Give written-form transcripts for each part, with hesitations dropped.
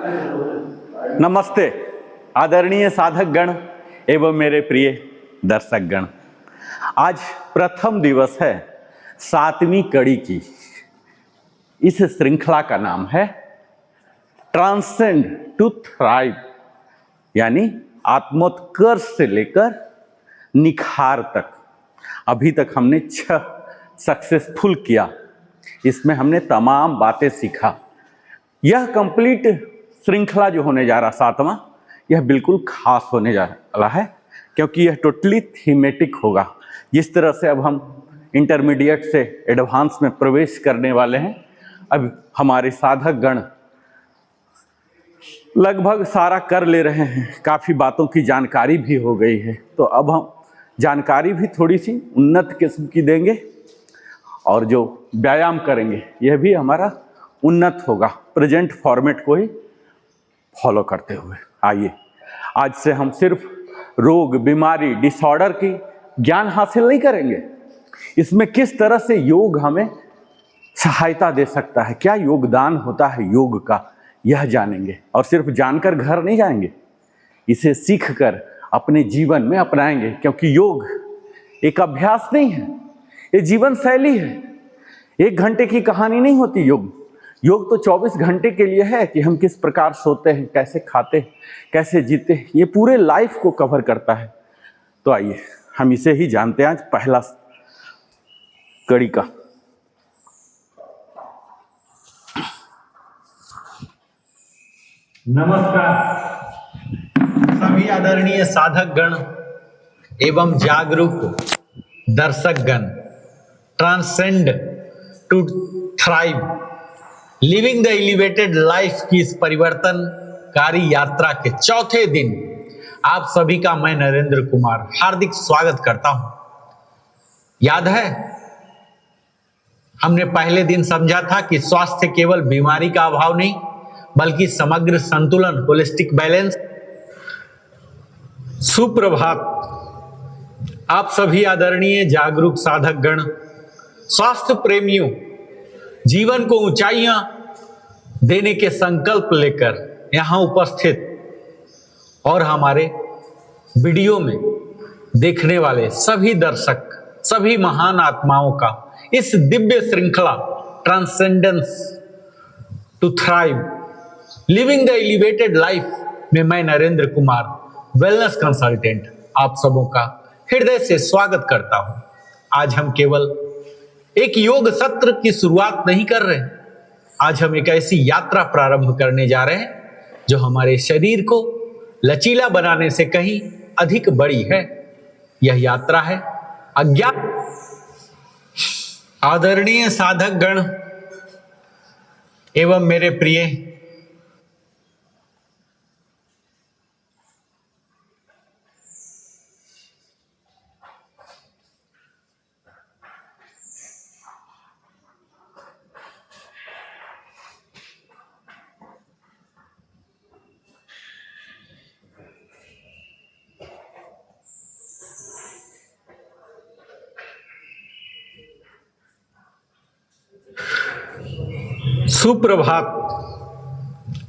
नमस्ते आदरणीय साधक गण एवं मेरे प्रिय दर्शक गण। आज प्रथम दिवस है 7वीं कड़ी की। इस श्रृंखला का नाम है ट्रांसेंड टू थ्राइव, यानी आत्मोत्कर्ष से लेकर निखार तक। अभी तक हमने 6 सक्सेसफुल किया। इसमें हमने तमाम बातें सीखा। यह कंप्लीट श्रृंखला जो होने जा रहा 7वां, यह बिल्कुल खास होने जा रहा है, क्योंकि यह टोटली थीमेटिक होगा। जिस तरह से अब हम इंटरमीडिएट से एडवांस में प्रवेश करने वाले हैं, अब हमारे साधक गण लगभग सारा कर ले रहे हैं। काफ़ी बातों की जानकारी भी हो गई है, तो अब हम जानकारी भी थोड़ी सी उन्नत किस्म की देंगे और जो व्यायाम करेंगे यह भी हमारा उन्नत होगा, प्रेजेंट फॉर्मेट को ही फॉलो करते हुए। आइए, आज से हम सिर्फ रोग, बीमारी, डिसऑर्डर की ज्ञान हासिल नहीं करेंगे। इसमें किस तरह से योग हमें सहायता दे सकता है, क्या योगदान होता है योग का, यह जानेंगे। और सिर्फ जानकर घर नहीं जाएंगे, इसे सीखकर अपने जीवन में अपनाएंगे, क्योंकि योग एक अभ्यास नहीं है, ये जीवन शैली है। 1 घंटे की कहानी नहीं होती योग। योग तो 24 घंटे के लिए है कि हम किस प्रकार सोते हैं, कैसे खाते हैं, कैसे जीते हैं। ये पूरे लाइफ को कवर करता है। तो आइए हम इसे ही जानते हैं आज पहला कड़ी का। नमस्कार सभी आदरणीय साधक गण एवं जागरूक दर्शक गण। Transcend to thrive, living the elevated life की इस परिवर्तनकारी यात्रा के चौथे दिन आप सभी का मैं नरेंद्र कुमार हार्दिक स्वागत करता हूं। याद है, हमने पहले दिन समझा था कि स्वास्थ्य केवल बीमारी का अभाव नहीं, बल्कि समग्र संतुलन, होलिस्टिक बैलेंस। सुप्रभात आप सभी आदरणीय जागरूक साधक गण, स्वास्थ्य प्रेमियों, जीवन को ऊंचाइयां देने के संकल्प लेकर यहां उपस्थित और हमारे वीडियो में देखने वाले सभी दर्शक, सभी महान आत्माओं का इस दिव्य श्रृंखला transcendence to thrive, living the elevated life में मैं नरेंद्र कुमार, वेलनेस कंसल्टेंट, आप सबों का हृदय से स्वागत करता हूं। आज हम केवल एक योग सत्र की शुरुआत नहीं कर रहे, आज हम एक ऐसी यात्रा प्रारंभ करने जा रहे हैं जो हमारे शरीर को लचीला बनाने से कहीं अधिक बड़ी है। यह यात्रा है अज्ञान। आदरणीय साधक गण एवं मेरे प्रिय सुप्रभात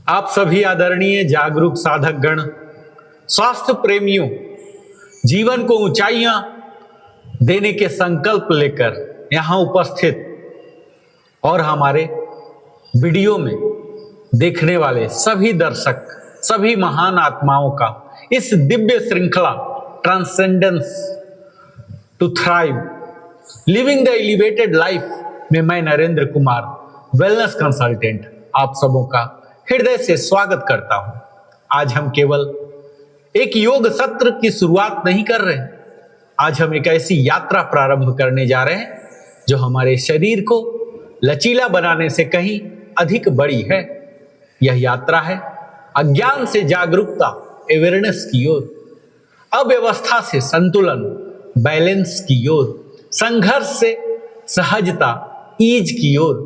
आप सभी आदरणीय जागरूक साधक गण, स्वास्थ्य प्रेमियों, जीवन को ऊंचाइयां देने के संकल्प लेकर यहां उपस्थित और हमारे वीडियो में देखने वाले सभी दर्शक, सभी महान आत्माओं का इस दिव्य श्रृंखला transcendence to thrive, living the elevated life में मैं नरेंद्र कुमार, वेलनेस कंसल्टेंट, आप सबों का हृदय से स्वागत करता हूं। आज हम केवल एक योग सत्र की शुरुआत नहीं कर रहे, आज हम एक ऐसी यात्रा प्रारंभ करने जा रहे हैं जो हमारे शरीर को लचीला बनाने से कहीं अधिक बड़ी है। यह यात्रा है अज्ञान से जागरूकता, अवेयरनेस की ओर, अव्यवस्था से संतुलन, बैलेंस की ओर, संघर्ष से सहजता, ईज की ओर,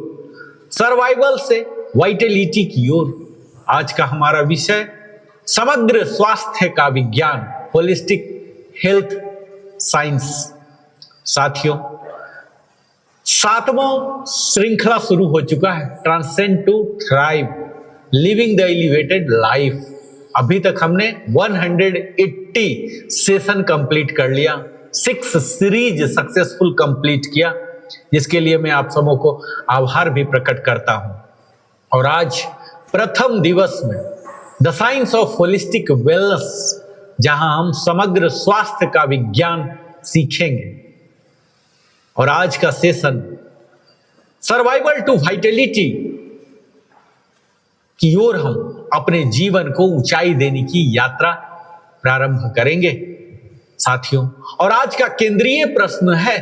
सर्वाइवल से वाइटलिटी की ओर। आज का हमारा विषय समग्र स्वास्थ्य का विज्ञान, होलिस्टिक हेल्थ साइंस। साथियों, 7वां श्रृंखला शुरू हो चुका है, transcend to thrive, living the elevated life. अभी तक हमने 180 सेशन कंप्लीट कर लिया, 6 सीरीज सक्सेसफुल कंप्लीट किया, जिसके लिए मैं आप सबों को आभार भी प्रकट करता हूं। और आज प्रथम दिवस में the science of holistic wellness, जहां हम समग्र स्वास्थ्य का विज्ञान सीखेंगे। और आज का सेशन सर्वाइवल टू वाइटलिटी की ओर हम अपने जीवन को ऊंचाई देने की यात्रा प्रारंभ करेंगे साथियों। और आज का केंद्रीय प्रश्न है,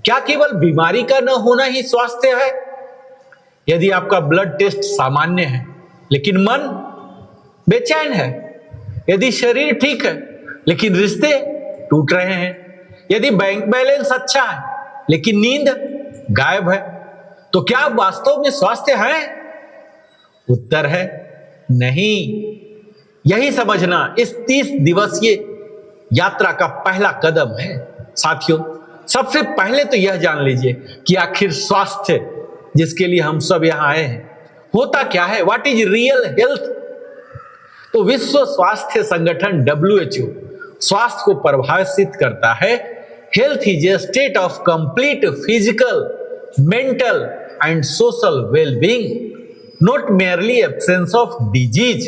क्या केवल बीमारी का न होना ही स्वास्थ्य है? यदि आपका ब्लड टेस्ट सामान्य है लेकिन मन बेचैन है, यदि शरीर ठीक है लेकिन रिश्ते टूट रहे हैं, यदि बैंक बैलेंस अच्छा है लेकिन नींद गायब है, तो क्या आप वास्तव में स्वास्थ्य हैं? उत्तर है नहीं। यही समझना इस 30 दिवसीय यात्रा का पहला कदम है साथियों। सबसे पहले तो यह जान लीजिए कि आखिर स्वास्थ्य, जिसके लिए हम सब यहां आए हैं, होता क्या है? What is real health? तो विश्व स्वास्थ्य संगठन WHO स्वास्थ्य को परिभाषित करता है, health is a state of complete physical, mental and social wellbeing, not merely absence of disease.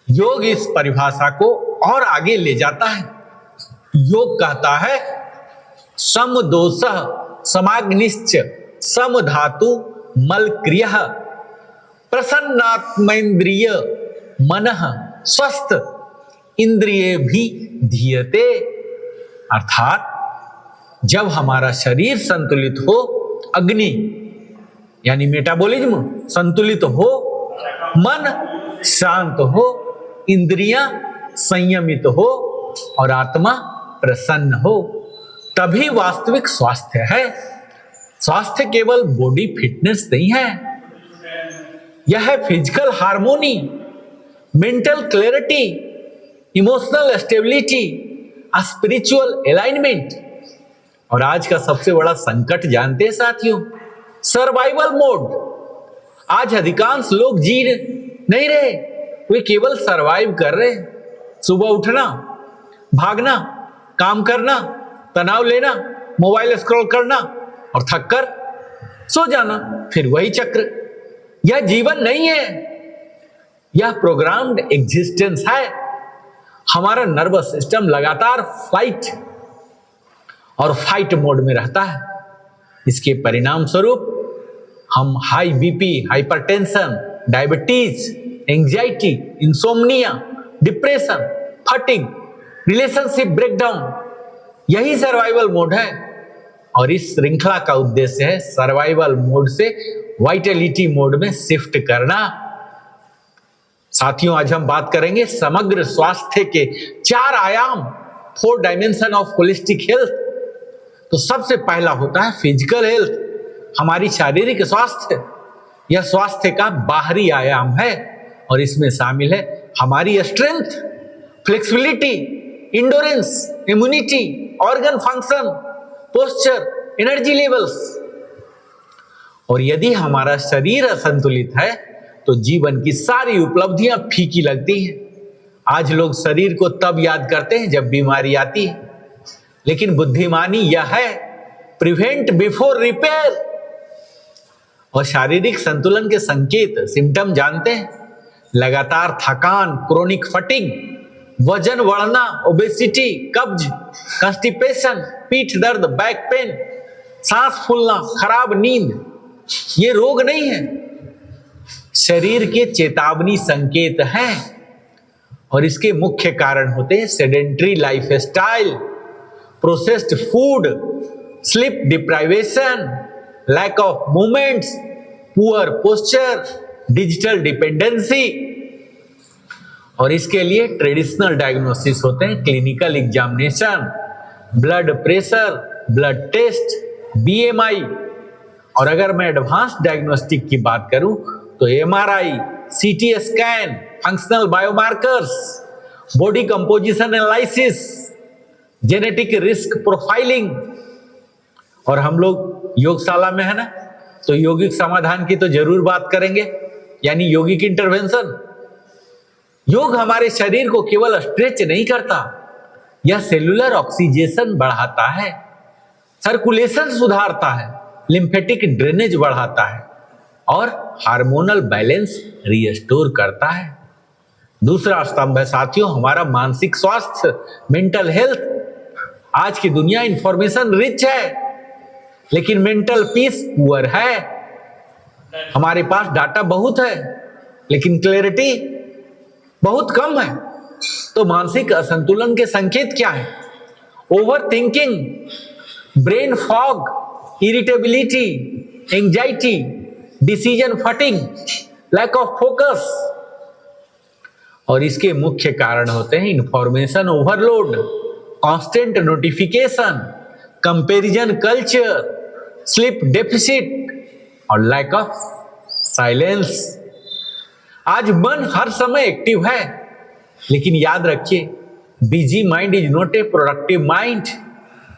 योग इस परिभाषा को और आगे ले जाता है। योग कहता है समदोषः समाग्निश्च समधातु मलक्रियः प्रसन्नात्मेन्द्रिय मनः स्वस्थ इंद्रिय भी धीयते। अर्थात जब हमारा शरीर संतुलित हो, अग्नि यानी मेटाबॉलिज्म संतुलित हो, मन शांत हो, इंद्रियां संयमित हो और आत्मा प्रसन्न हो, तभी वास्तविक स्वास्थ्य है। स्वास्थ्य केवल बॉडी फिटनेस नहीं है, यह है physical harmony, mental clarity, emotional stability, spiritual alignment. और आज का सबसे बड़ा संकट जानते हैं साथियों? Survival mode. आज अधिकांश लोग जी नहीं रहे, वे केवल सरवाइव कर रहे हैं। सुबह उठना, भागना, काम करना, तनाव लेना, मोबाइल स्क्रॉल करना और थक कर सो जाना, फिर वही चक्र। यह जीवन नहीं है, यह प्रोग्राम्ड एग्जिस्टेंस है। हमारा नर्वस सिस्टम लगातार फ्लाइट और फाइट मोड में रहता है। इसके परिणाम स्वरूप हम high BP, hypertension, diabetes, anxiety, insomnia, depression, fatigue, relationship breakdown, यही सर्वाइवल मोड है। और इस श्रृंखला का उद्देश्य है सर्वाइवल मोड से वाइटलिटी मोड में शिफ्ट करना। साथियों, आज हम बात करेंगे समग्र स्वास्थ्य के 4 आयाम, 4 डायमेंशन ऑफ होलिस्टिक हेल्थ। तो सबसे पहला होता है फिजिकल हेल्थ, हमारी शारीरिक स्वास्थ्य। यह स्वास्थ्य का बाहरी आयाम है और इसमें शामिल है हमारी strength, flexibility, endurance, immunity, organ function, posture, energy levels. और यदि हमारा शरीर असंतुलित है तो जीवन की सारी उपलब्धियां फीकी लगती हैं। आज लोग शरीर को तब याद करते हैं जब बीमारी आती है, लेकिन बुद्धिमानी यह है प्रिवेंट बिफोर रिपेयर। और शारीरिक संतुलन के संकेत, सिम्टम जानते हैं? लगातार थकान, क्रोनिक फटिग, वजन बढ़ना, ओबेसिटी, कब्ज, कॉन्स्टिपेशन, पीठ दर्द, बैक पेन, सांस फूलना, खराब नींद, ये रोग नहीं है, शरीर के चेतावनी संकेत हैं। और इसके मुख्य कारण होते हैं sedentary lifestyle, processed food, sleep deprivation, lack of movements, poor posture, digital dependency. और इसके लिए ट्रेडिशनल डायग्नोसिस होते हैं, clinical examination, blood pressure, blood test, BMI। और अगर मैं एडवांस डायग्नोस्टिक की बात करूं तो MRI, CT scan, functional biomarkers, body composition analysis, genetic risk profiling. और हम लोग योगशाला में है ना, तो यौगिक समाधान की तो जरूर बात करेंगे। यानी योगिक इंटरवेंशन। योग हमारे शरीर को केवल स्ट्रेच नहीं करता, यह सेलुलर ऑक्सीजेशन बढ़ाता है, सर्कुलेशन सुधारता है, लिम्फेटिक ड्रेनेज बढ़ाता है और हार्मोनल बैलेंस रिस्टोर करता है। दूसरा स्तंभ है साथियों हमारा मानसिक स्वास्थ्य, मेंटल हेल्थ। आज की दुनिया इंफॉर्मेशन रिच है, लेकिन मेंटल पीस पुअर है। हमारे पास डाटा बहुत है, लेकिन क्लैरिटी बहुत कम है। तो मानसिक असंतुलन के संकेत क्या है? Over thinking, brain fog, irritability, anxiety, decision fatigue, lack of focus. और इसके मुख्य कारण होते हैं information overload, constant notification, comparison culture, sleep deficit और लैक ऑफ साइलेंस। आज मन हर समय एक्टिव है, लेकिन याद रखिए busy mind is not a productive mind.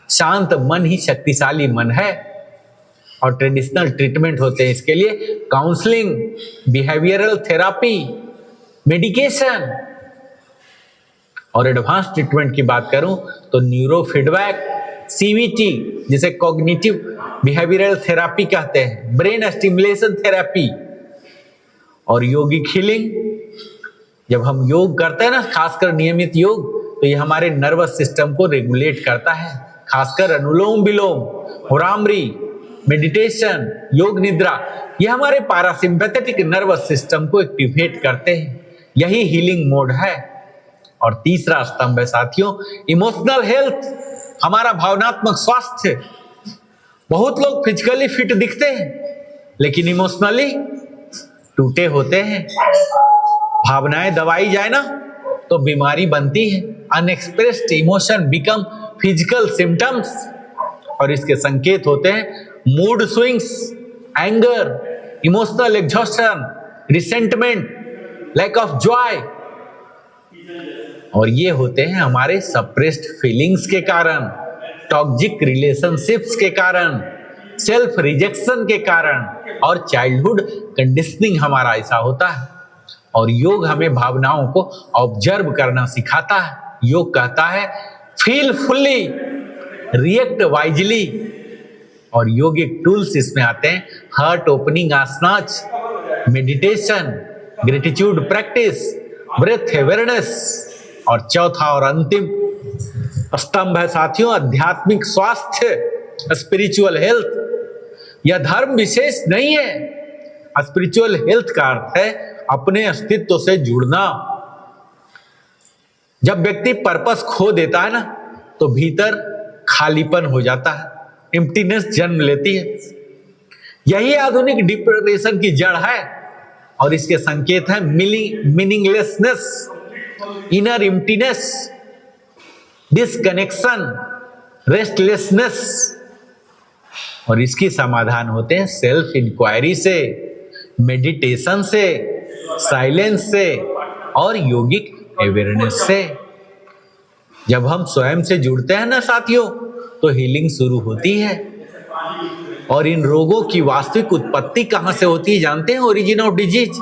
शांत मन ही शक्तिशाली मन है। और ट्रेडिशनल ट्रीटमेंट होते हैं इसके लिए, काउंसलिंग, बिहेवियरल थेरापी, मेडिकेशन। और एडवांस ट्रीटमेंट की बात करूं तो न्यूरो फीडबैक, सीबीटी जिसे कॉग्निटिव बिहेवियरल थेरापी कहते हैं, ब्रेन स्टिमुलेशन थेरापी और योगिक हीलिंग। जब हम योग करते हैं ना, खासकर नियमित योग, तो ये हमारे नर्वस सिस्टम को रेगुलेट करता है, खासकर अनुलोम विलोम, भ्रामरी, मेडिटेशन, योग निद्रा, ये हमारे पैरासिम्पैथेटिक नर्वस सिस्टम को एक्टिवेट करते हैं। यही हीलिंग मोड है। और तीसरा स्तंभ है साथियों इमोशनल हेल्थ, हमारा भावनात्मक स्वास्थ्य। बहुत लोग फिजिकली फिट दिखते हैं, लेकिन इमोशनली टूटे होते हैं। भावनाएं दबाई जाए ना तो बीमारी बनती है। Unexpressed emotion become physical symptoms. और इसके संकेत होते हैं mood swings, anger, emotional exhaustion, resentment, lack of joy. और ये होते हैं हमारे सप्रेस्ड फीलिंग्स के कारण, टॉक्सिक रिलेशनशिप्स के कारण, सेल्फ रिजेक्शन के कारण और चाइल्डहुड कंडीशनिंग हमारा ऐसा होता है। और योग हमें भावनाओं को ऑब्जर्व करना सिखाता है। योग कहता है फील फुल्ली, रिएक्ट वाइजली। और योगिक टूल्स इसमें आते हैं heart opening asanas, meditation, gratitude practice, breath awareness. और चौथा और अंतिम स्तंभ है साथियों आध्यात्मिक स्वास्थ्य, स्पिरिचुअल हेल्थ। यह धर्म विशेष नहीं है। स्पिरिचुअल हेल्थ का अर्थ है अपने अस्तित्व से जुड़ना। जब व्यक्ति पर्पस खो देता है ना, तो भीतर खालीपन हो जाता है, एम्प्टीनेस जन्म लेती है। यही आधुनिक डिप्रेशन की जड़ है। और इसके संकेत हैं meaninglessness, inner emptiness, disconnection, restlessness. और इसकी समाधान होते हैं सेल्फ इंक्वायरी से, मेडिटेशन से, साइलेंस से और योगिक अवेयरनेस से। जब हम स्वयं से जुड़ते हैं ना साथियों, तो हीलिंग शुरू होती है। और इन रोगों की वास्तविक उत्पत्ति कहां से होती है जानते हैं? Origin of disease.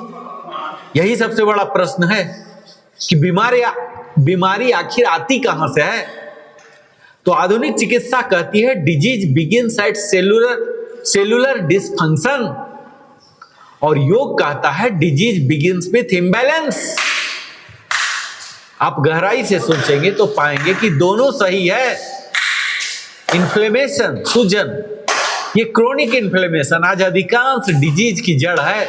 यही सबसे बड़ा प्रश्न है कि बीमारी आखिर आती कहां से है। तो आधुनिक चिकित्सा कहती है disease begins at cellular dysfunction. और योग कहता है डिजीज बिगिंस विथ इम्बैलेंस। आप गहराई से सोचेंगे तो पाएंगे कि दोनों सही है। इन्फ्लेमेशन, सूजन, ये क्रोनिक इन्फ्लेमेशन आज अधिकांश डिजीज की जड़ है,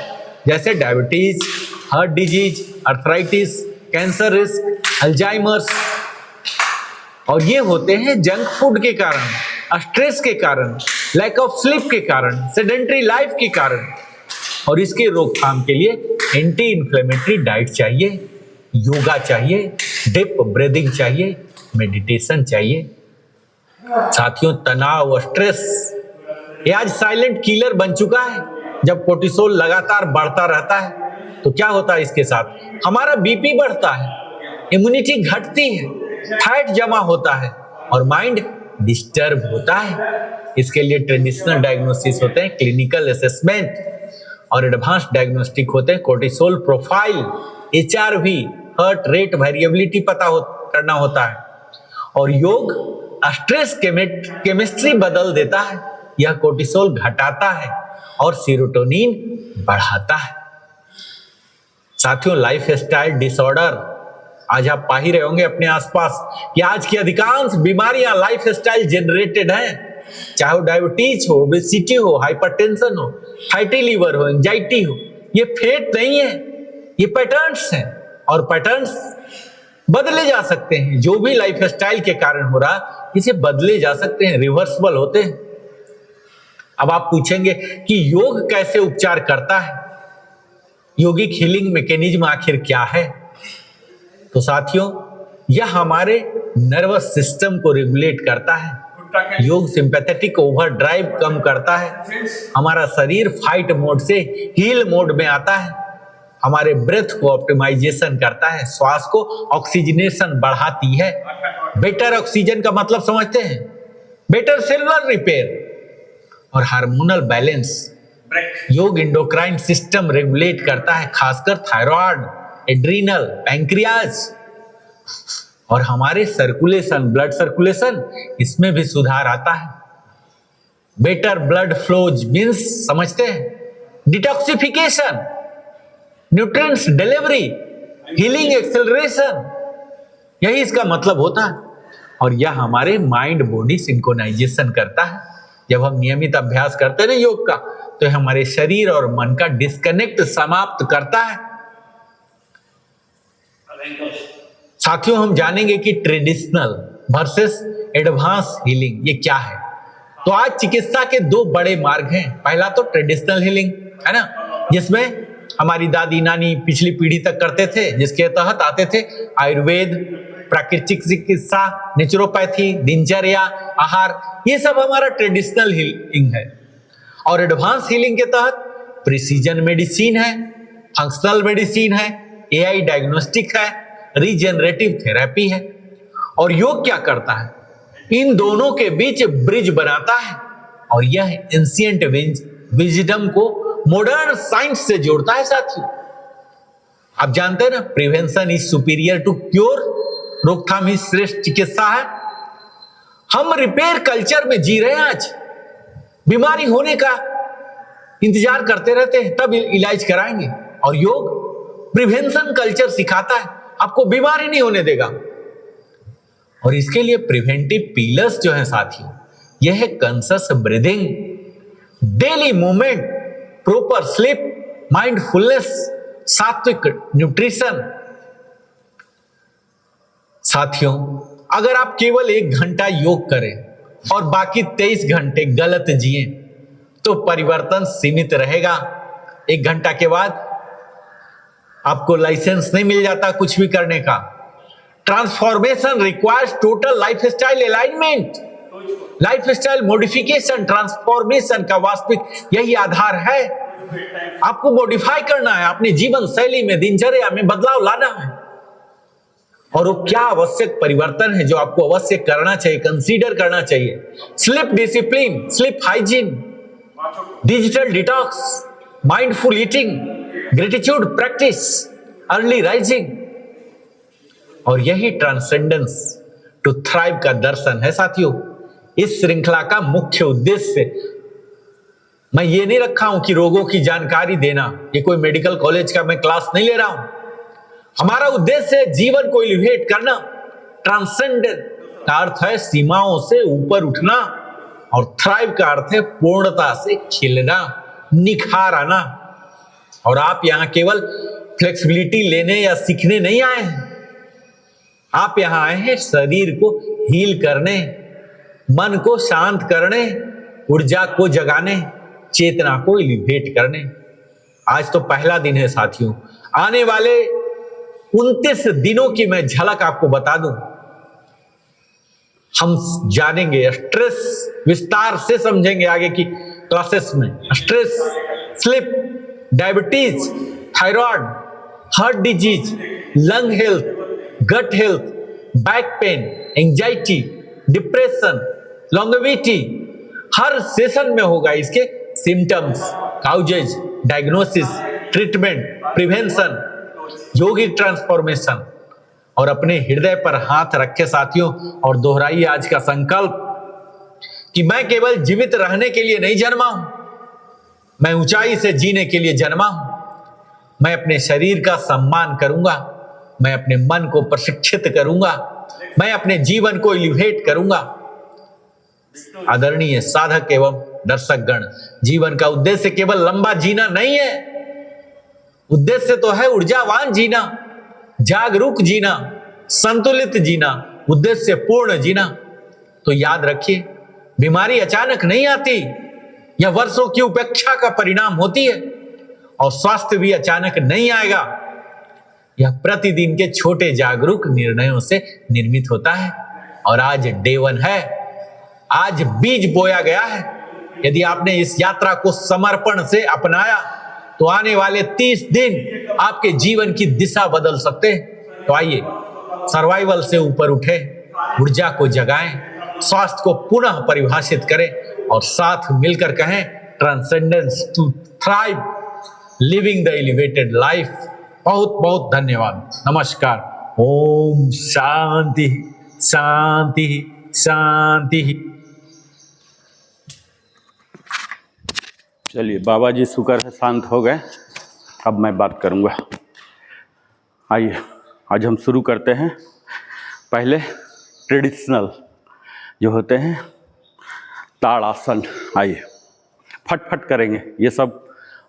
जैसे diabetes, heart disease, arthritis, cancer risk, Alzheimer's. और ये होते हैं जंक फूड के कारण, स्ट्रेस के कारण, लैक ऑफ स्लीप के कारण, सेडेंटरी लाइफ के कारण। और इसके रोकथाम के लिए एंटी इंफ्लेमेटरी डाइट चाहिए, योगा चाहिए, डीप ब्रीदिंग चाहिए, मेडिटेशन चाहिए। साथियों तनाव, स्ट्रेस ये आज साइलेंट किलर बन चुका है। जब कोर्टिसोल लगातार बढ़ता रहता है तो क्या होता है इसके साथ? हमारा बीपी बढ़ता है, इम्यूनिटी घटती है, फैट जमा होता है और माइंड डिस्टर्ब होता है। इसके लिए ट्रेडिशनल डायग्नोसिस होते हैं, क्लिनिकल असेसमेंट, और एडवांस डायग्नोस्टिक होते हैं। Cortisol profile, HRV, heart rate variability करना होता है। और योग स्ट्रेस केमिस्ट्री बदल देता है, यह कोर्टिसोल घटाता है और सेरोटोनिन बढ़ाता है। साथियों, लाइफ स्टाइल डिसऑर्डर, आज आप पा ही रहे होंगे अपने आसपास कि आज की अधिकांश बीमारियां लाइफ स्टाइल जनरेटेड हैं, चाहे वो डायबिटीज हो, ओबेसिटी हो, हाइपरटेंशन हो, फैटी लीवर हो, एंजाइटी हो। ये फेट नहीं है, ये पैटर्न्स हैं और पैटर्न्स बदले जा सकते हैं। जो भी लाइफ स्टाइल के कारण हो रहा, इसे बदले जा सकते हैं, रिवर्सिबल होते हैं। अब आप पूछेंगे कि योग कैसे उपचार करता है, योगिक हीलिंग मैकेनिज्म आखिर क्या है? तो साथियों, यह हमारे नर्वस सिस्टम को रेगुलेट करता है। योग सिंपैथेटिक ओवरड्राइव कम करता है, हमारा शरीर फाइट मोड से हील मोड में आता है, हमारे ब्रेथ को ऑप्टिमाइजेशन करता है, श्वास को ऑक्सीजनेशन बढ़ाती है। बेटर ऑक्सीजन का मतलब समझते हैं? बेटर सेलुलर रिपेयर और हार्मोनल बैलेंस। योग एंडोक्राइन सिस्टम रेगुलेट करता है, खासकर थायराइड, एड्रिनल, पैंक्रियाज और हमारे सर्कुलेशन, ब्लड सर्कुलेशन, इसमें भी सुधार आता है। बेटर ब्लड फ्लोज मींस समझते हैं? Detoxification, nutrients delivery, healing acceleration, यही इसका मतलब होता है। और यह हमारे माइंड बॉडी सिंक्रोनाइजेशन करता है। जब हम नियमित अभ्यास करते हैं ना योग का, तो हमारे शरीर और मन का डिस्कनेक्ट समाप्त करता है। साथियों, हम जानेंगे कि ट्रेडिशनल वर्सेस एडवांस हीलिंग ये क्या है। तो आज चिकित्सा के दो बड़े मार्ग हैं। पहला तो ट्रेडिशनल हीलिंग है ना, जिसमें हमारी दादी नानी पिछली पीढ़ी तक करते थे, जिसके तहत आते थे आयुर्वेद, प्राकृतिक चिकित्सा, नेचुरोपैथी, दिनचर्या, आहार, ये सब हमारा ट्रेडिशनल हीलिंग है। और एडवांस हीलिंग के तहत प्रिसीजन मेडिसिन है, फंक्शनल मेडिसिन है, AI डायग्नोस्टिक है, रीजेनरेटिव थेरेपी है। और योग क्या करता है? इन दोनों के बीच ब्रिज बनाता है और यह एंशिएंट विजडम को मॉडर्न साइंस से जोड़ता है। साथियों, आप जानते हैं ना, prevention is superior to cure, रोकथाम ही श्रेष्ठ चिकित्सा है। हम रिपेयर कल्चर में जी रहे हैं। आज बीमारी होने का इंतजार करते रहते हैं, तब इलाज कराएंगे। और योग प्रिवेंशन कल्चर सिखाता है, आपको बीमारी नहीं होने देगा। और इसके लिए प्रिवेंटिव पिलर्स जो है साथियों, यह है conscious breathing, daily movement, proper sleep, mindfulness, सात्विक न्यूट्रिशन। साथियों, अगर आप केवल 1 घंटा योग करें और बाकी 23 घंटे गलत जिए, तो परिवर्तन सीमित रहेगा। 1 घंटा के बाद आपको लाइसेंस नहीं मिल जाता कुछ भी करने का। Transformation requires total lifestyle alignment, lifestyle modification. Transformation का वास्तविक यही आधार है। आपको मॉडिफाई करना है, अपनी जीवन शैली में, दिनचर्या में बदलाव लाना है। और वो क्या आवश्यक परिवर्तन है जो आपको अवश्य करना चाहिए, कंसीडर करना चाहिए? Sleep discipline, sleep hygiene, digital detox, mindful eating, gratitude practice, early rising. और यही ट्रांसेंडेंस टू थ्राइव का दर्शन है। साथियों, इस श्रृंखला का मुख्य उद्देश्य मैं ये नहीं रखा हूं कि रोगों की जानकारी देना, ये कोई मेडिकल कॉलेज का मैं क्लास नहीं ले रहा हूं। हमारा उद्देश्य है जीवन को एलिवेट करना। ट्रांसेंडेंट का अर्थ है सीमाओं से ऊपर उठना, और थ्राइव का अर्थ है पूर्णता से खिलना, निखार आना। और आप यहां केवल फ्लेक्सिबिलिटी लेने या सीखने नहीं आए हैं, आप यहां आए हैं शरीर को हील करने, मन को शांत करने, ऊर्जा को जगाने, चेतना को एलिवेट करने। आज तो पहला दिन है साथियों। आने वाले 29 दिनों की मैं झलक आपको बता दूं। हम जानेंगे स्ट्रेस, विस्तार से समझेंगे आगे की क्लासेस में। Stress, sleep, diabetes, thyroid, heart disease, lung health, gut health, back pain, anxiety, depression, longevity, हर सेशन में होगा इसके symptoms, causes, diagnosis, treatment, prevention, यौगिक ट्रांसफॉर्मेशन। और अपने हृदय पर हाथ रखे साथियों और दोहराइए आज का संकल्प कि मैं केवल जीवित रहने के लिए नहीं जन्मा हूं, मैं ऊंचाई से जीने के लिए जन्मा हूं। मैं अपने शरीर का सम्मान करूंगा, मैं अपने मन को प्रशिक्षित करूंगा, मैं अपने जीवन को एलिवेट करूंगा। आदरणीय साधक एवं दर्शकगण, जीवन का उद्देश्य केवल लंबा जीना नहीं है, उद्देश्य तो है ऊर्जावान जीना, जागरूक जीना, संतुलित जीना, उद्देश्य पूर्ण जीना। तो याद रखिए, बीमारी अचानक नहीं आती, यह वर्षों की उपेक्षा का परिणाम होती है। और स्वास्थ्य भी अचानक नहीं आएगा, यह प्रतिदिन के छोटे जागरूक निर्णयों से निर्मित होता है। और आज डे 1 है, आज बीज बोया गया है। यदि आपने इस यात्रा को समर्पण से अपनाया तो आने वाले 30 दिन आपके जीवन की दिशा बदल सकते हैं। तो आइए सर्वाइवल से ऊपर उठे, ऊर्जा को जगाएं, स्वास्थ्य को पुनः परिभाषित करें और साथ मिलकर कहें transcendence to thrive, living the elevated life. बहुत बहुत धन्यवाद। नमस्कार। ओम शांति शांति शांति। चलिए, बाबा जी शुक्र है शांत हो गए, अब मैं बात करूंगा। आइए आज हम शुरू करते हैं। पहले ट्रेडिशनल जो होते हैं ताड़ासन, आइए फट करेंगे। ये सब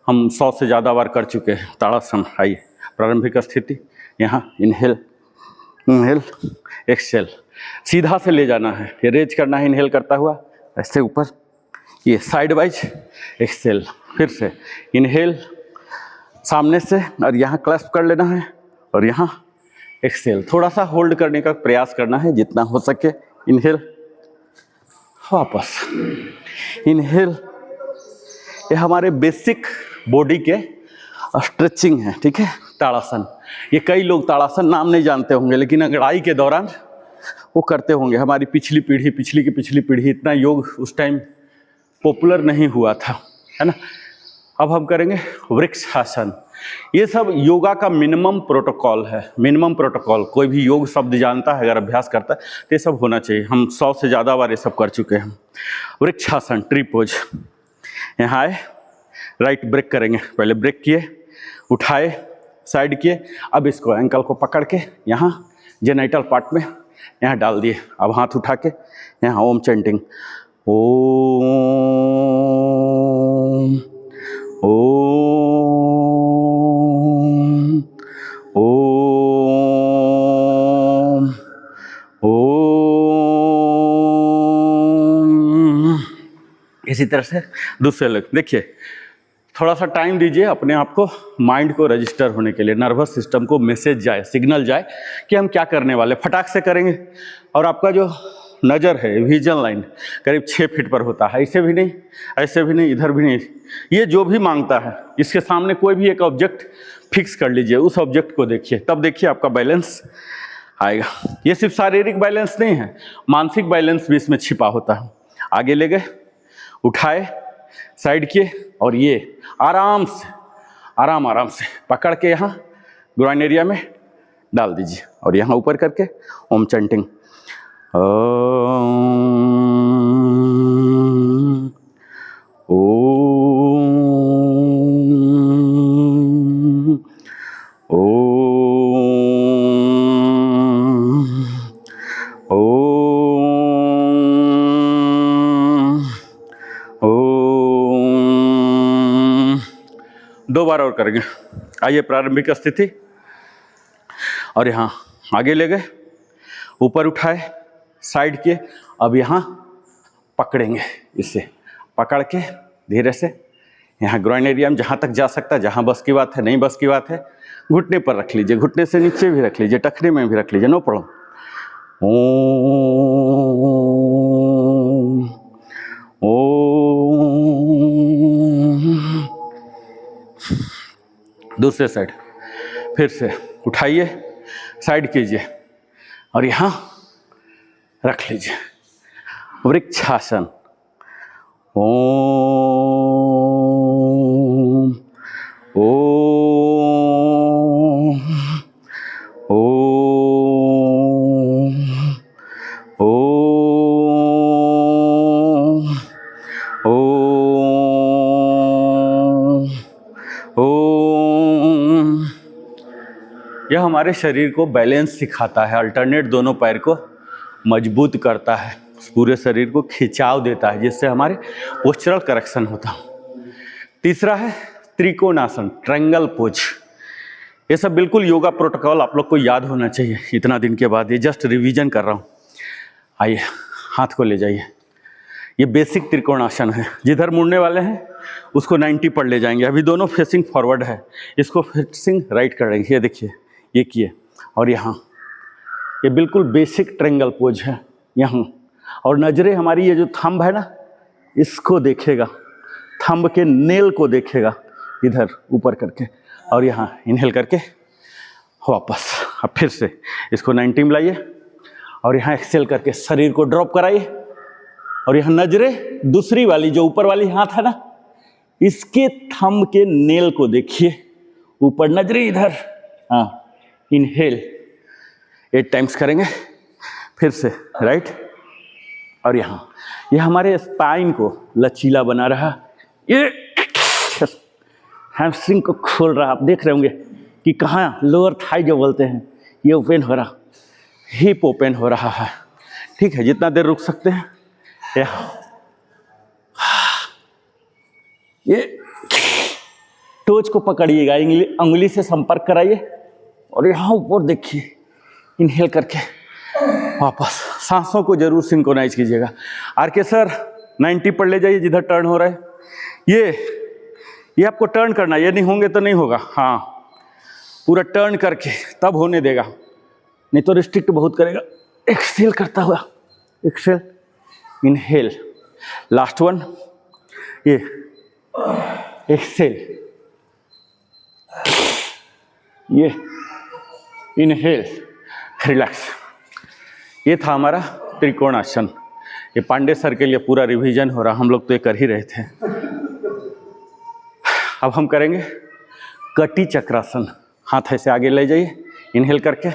हम 100 से ज़्यादा बार कर चुके हैं। ताड़ासन, आइए प्रारंभिक स्थिति, यहाँ इनहेल इनहेल एक्सहेल, सीधा से ले जाना है, ये रेज करना है, इनहेल करता हुआ ऐसे ऊपर, ये साइड वाइज एक्सहेल, फिर से इनहेल सामने से और यहाँ क्लैस्प कर लेना है और यहाँ एक्सहेल, थोड़ा सा होल्ड करने का प्रयास करना है जितना हो सके। इनहेल, वापस इनहेल। ये हमारे बेसिक बॉडी के स्ट्रेचिंग है, ठीक है। ताड़ासन, ये कई लोग ताड़ासन नाम नहीं जानते होंगे, लेकिन अंगड़ाई के दौरान वो करते होंगे। हमारी पिछली पीढ़ी, पिछली की पिछली पीढ़ी, इतना योग उस टाइम पॉपुलर नहीं हुआ था, है ना। अब हम करेंगे वृक्षासन। ये सब योगा का मिनिमम प्रोटोकॉल है। मिनिमम प्रोटोकॉल, कोई भी योग शब्द जानता है, अगर अभ्यास करता है तो ये सब होना चाहिए। हम 100 से ज़्यादा बार ये सब कर चुके हैं। Vrikshasana, tree pose. यहाँ आए, राइट ब्रेक करेंगे, पहले ब्रेक किए, उठाए, साइड किए, अब इसको एंकल को पकड़ के यहाँ जेनाइटल पार्ट में यहाँ डाल दिए। अब हाथ उठा के यहाँ ओम चैंटिंग, ओम ओम ओम ओम। इसी तरह से दूसरे लोग। देखिए, थोड़ा सा टाइम दीजिए अपने आप को, माइंड को रजिस्टर होने के लिए, नर्वस सिस्टम को मैसेज जाए, सिग्नल जाए कि हम क्या करने वाले। फटाक से करेंगे और आपका जो नज़र है, विजन लाइन करीब 6 फीट पर होता है। ऐसे भी नहीं, ऐसे भी नहीं, इधर भी नहीं। ये जो भी मांगता है, इसके सामने कोई भी एक ऑब्जेक्ट फिक्स कर लीजिए, उस ऑब्जेक्ट को देखिए, तब देखिए आपका बैलेंस आएगा। ये सिर्फ शारीरिक बैलेंस नहीं है, मानसिक बैलेंस भी इसमें छिपा होता है। आगे ले गए, उठाए, साइड किए और ये आराम से आराम से पकड़ के यहाँ ग्राइन एरिया में डाल दीजिए और यहाँ ऊपर करके ओम चैंटिंग, ओम ओम ओम ओम। 2 बार और करेंगे। आइए प्रारंभिक स्थिति, और यहाँ आगे ले गए, ऊपर उठाए, साइड किए, अब यहाँ पकड़ेंगे, इसे पकड़ के धीरे से यहाँ ग्राइन एरिया में जहाँ तक जा सकता है, जहाँ बस की बात है, नहीं बस की बात है, घुटने पर रख लीजिए, घुटने से नीचे भी रख लीजिए, टखने में भी रख लीजिए, नो प्रॉब्लम। ओम ओम। दूसरे साइड फिर से उठाइए, साइड कीजिए और यहाँ रख लीजिए, वृक्षासन। ओम ओम ओम ओम ओम ओम। यह हमारे शरीर को बैलेंस सिखाता है, अल्टरनेट दोनों पैर को मजबूत करता है, पूरे शरीर को खिंचाव देता है, जिससे हमारे पोस्चरल करेक्शन होता है। तीसरा है त्रिकोणासन, ट्रायंगल पोज। ये सब बिल्कुल योगा प्रोटोकॉल आप लोग को याद होना चाहिए इतना दिन के बाद, ये जस्ट रिवीजन कर रहा हूँ। आइए हाथ को ले जाइए, ये बेसिक त्रिकोणासन है। जिधर मुड़ने वाले हैं उसको 90 पर ले जाएंगे। अभी दोनों फेसिंग फॉरवर्ड है, इसको फेसिंग राइट कर देंगे। ये देखिए, ये किए, और यहाँ ये बिल्कुल बेसिक ट्रायंगल पोज है यहाँ। और नजरें हमारी ये जो थंब है ना, इसको देखेगा, थंब के नेल को देखेगा इधर ऊपर करके, और यहाँ इनहेल करके वापस। अब फिर से इसको 90 में लाइए, और यहाँ एक्सेल करके शरीर को ड्रॉप कराइए, और यहाँ नजरें दूसरी वाली जो ऊपर वाली हाथ है ना, इसके थंब के नेल को देखिए ऊपर, नजरें इधर। हाँ, इनहेल 8 टाइम्स करेंगे। फिर से राइट, और यहाँ ये हमारे स्पाइन को लचीला बना रहा, ये हैमस्ट्रिंग को खोल रहा। आप देख रहे होंगे कि कहाँ लोअर थाई जो बोलते हैं, ये ओपन हो रहा, हिप ओपन हो रहा है। ठीक है, जितना देर रुक सकते हैं। ये टोच को पकड़िएगा, अंगुली से संपर्क कराइए, और यहाँ ऊपर देखिए, इनहेल करके वापस। सांसों को जरूर सिंक्रोनाइज कीजिएगा। आरके सर 90 पर ले जाइए जिधर टर्न हो रहा है। ये आपको टर्न करना, ये नहीं होंगे तो नहीं होगा। हाँ, पूरा टर्न करके तब होने देगा, नहीं तो रिस्ट्रिक्ट बहुत करेगा। एक्सेल करता हुआ, एक्सेल, इनहेल, लास्ट वन, ये एक्सेल, ये इनहेल, रिलैक्स। ये था हमारा त्रिकोणासन। ये पांडे सर के लिए पूरा रिवीजन हो रहा, हम लोग तो ये कर ही रहे थे। अब हम करेंगे कटी चक्रासन। हाथ ऐसे आगे ले जाइए, इनहेल करके,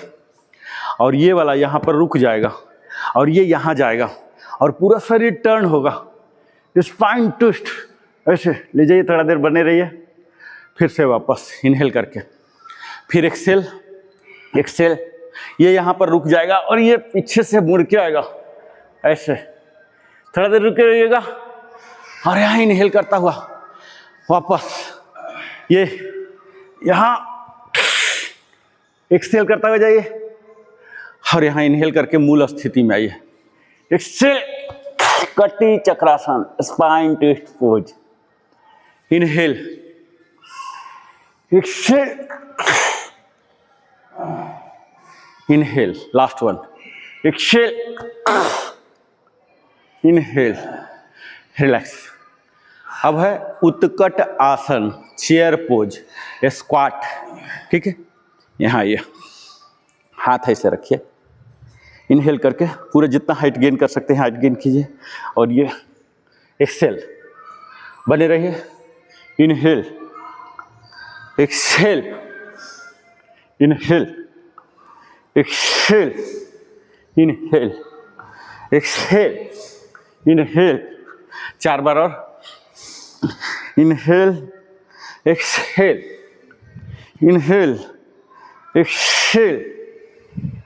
और ये वाला यहाँ पर रुक जाएगा, और ये यहाँ जाएगा, और पूरा शरीर टर्न होगा, स्पाइन ट्विस्ट। ऐसे ले जाइए, थोड़ा देर बने रहिए। फिर से वापस इनहेल करके, फिर एक्सेल, एक्सेल, ये यहाँ पर रुक जाएगा, और ये पीछे से मुड़ के आएगा। ऐसे थोड़ा देर रुके रहिएगा, और यहाँ इनहेल करता हुआ वापस, ये यहाँ एक्सेल करता हुआ जाइए, और यहाँ इनहेल करके मूल स्थिति में आइए। Exhale, Kati Chakrasana, spine twist pose. Inhale, exhale, inhale, last one, exhale, inhale, relax. अब है उत्कट आसन, चेयर पोज, स्क्वाट। ठीक है, यहाँ आइए, हाथ ऐसे रखिए, इनहेल करके पूरे जितना हाइट गेन कर सकते हैं हाइट गेन कीजिए, और ये एक्सेल, बने रहिए। Inhale, exhale, inhale, exhale, inhale, exhale, inhale. 4 बार और, inhale, exhale, inhale, exhale,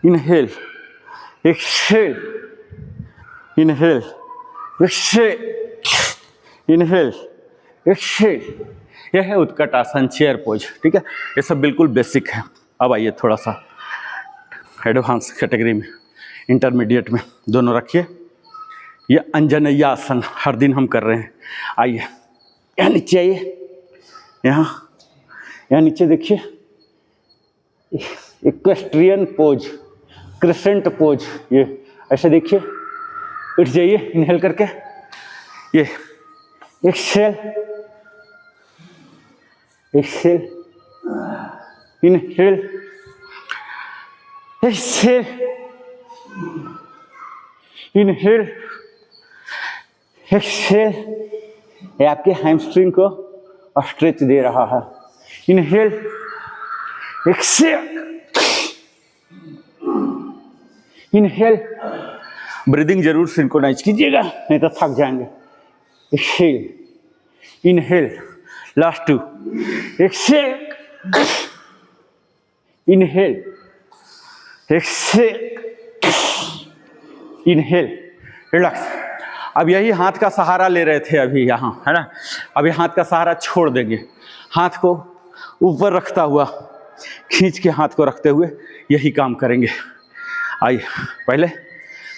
inhale, exhale, inhale, exhale, inhale, exhale. यह है उत्कट आसन, चेयर पोज। ठीक है, ये सब बिल्कुल बेसिक है। अब आइए थोड़ा सा एडवांस कैटेगरी में, इंटरमीडिएट में, दोनों रखिए। ये अंजनेय आसन हर दिन हम कर रहे हैं। आइए, यहाँ नीचे आइए, यहाँ नीचे देखिए, इक्वेस्ट्रियन पोज, क्रिसेंट पोज। ये ऐसे देखिए, उठ जाइए इनहेल करके, ये exhale, exhale, inhale, exhale, inhale, exhale. ये आपके हैमस्ट्रिंग को स्ट्रेच दे रहा है। Inhale, exhale, inhale. ब्रीदिंग जरूर सिंक्रोनाइज कीजिएगा, नहीं तो थक जाएंगे। Exhale, inhale, last 2, exhale, inhale, exhale, inhale, relax. अब यही हाथ का सहारा ले रहे थे अभी यहाँ, है ना। अभी हाथ का सहारा छोड़ देंगे, हाथ को ऊपर रखता हुआ, खींच के हाथ को रखते हुए यही काम करेंगे। आइए, पहले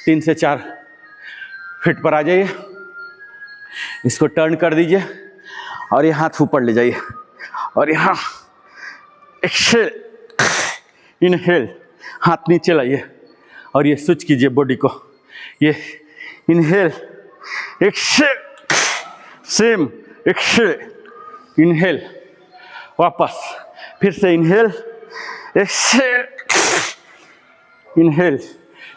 3 से 4 फीट पर आ जाइए, इसको टर्न कर दीजिए और ये हाथ ऊपर ले जाइए और यहाँ एक्सेल, इनहेल, हाथ नीचे लाइए और ये स्विच कीजिए बॉडी को। ये inhale, exhale, same, exhale, inhale, वापस फिर से इनहेल, एक्सेल, इनहेल।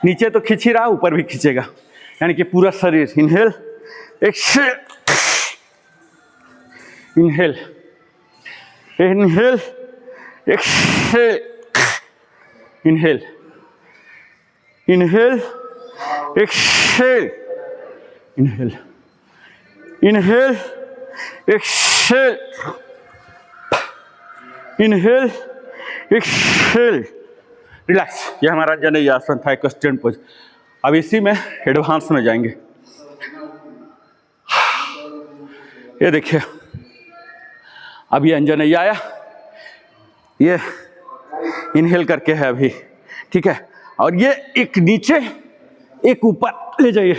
नीचे तो खींच ही रहा, ऊपर भी खींचेगा, यानी कि पूरा शरीर। Inhale, exhale, inhale, inhale, exhale, inhale, inhale, exhale, inhale, inhale, exhale, inhale, exhale, relax. ये हमारा जनेय आसन था, एक स्टैंड पोज। अब इसी में एडवांस में जाएंगे। ये देखिए, अब ये अंजनेय आया, ये इनहेल करके है अभी, ठीक है। और ये एक नीचे एक ऊपर ले जाइए।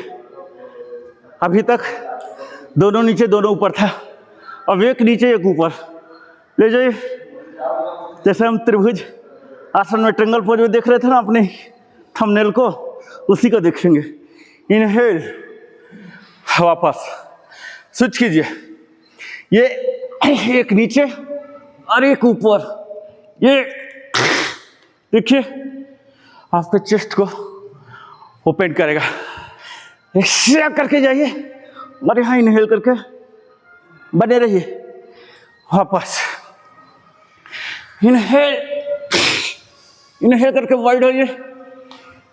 अभी तक दोनों नीचे दोनों ऊपर था, अब एक नीचे एक ऊपर ले जाइए। जैसे हम त्रिभुज आसन में ट्रायंगल पोज में देख रहे थे ना अपने थंबनेल को, उसी को देखेंगे। इनहेल, वापस स्विच कीजिए, ये एक नीचे और एक ऊपर। ये देखिए आपके चेस्ट को ओपन करेगा। एक्सेल करके जाइए और यहाँ इनहेल करके बने रहिए। वापस इनहेल, इनहेल करके वाइड होइए,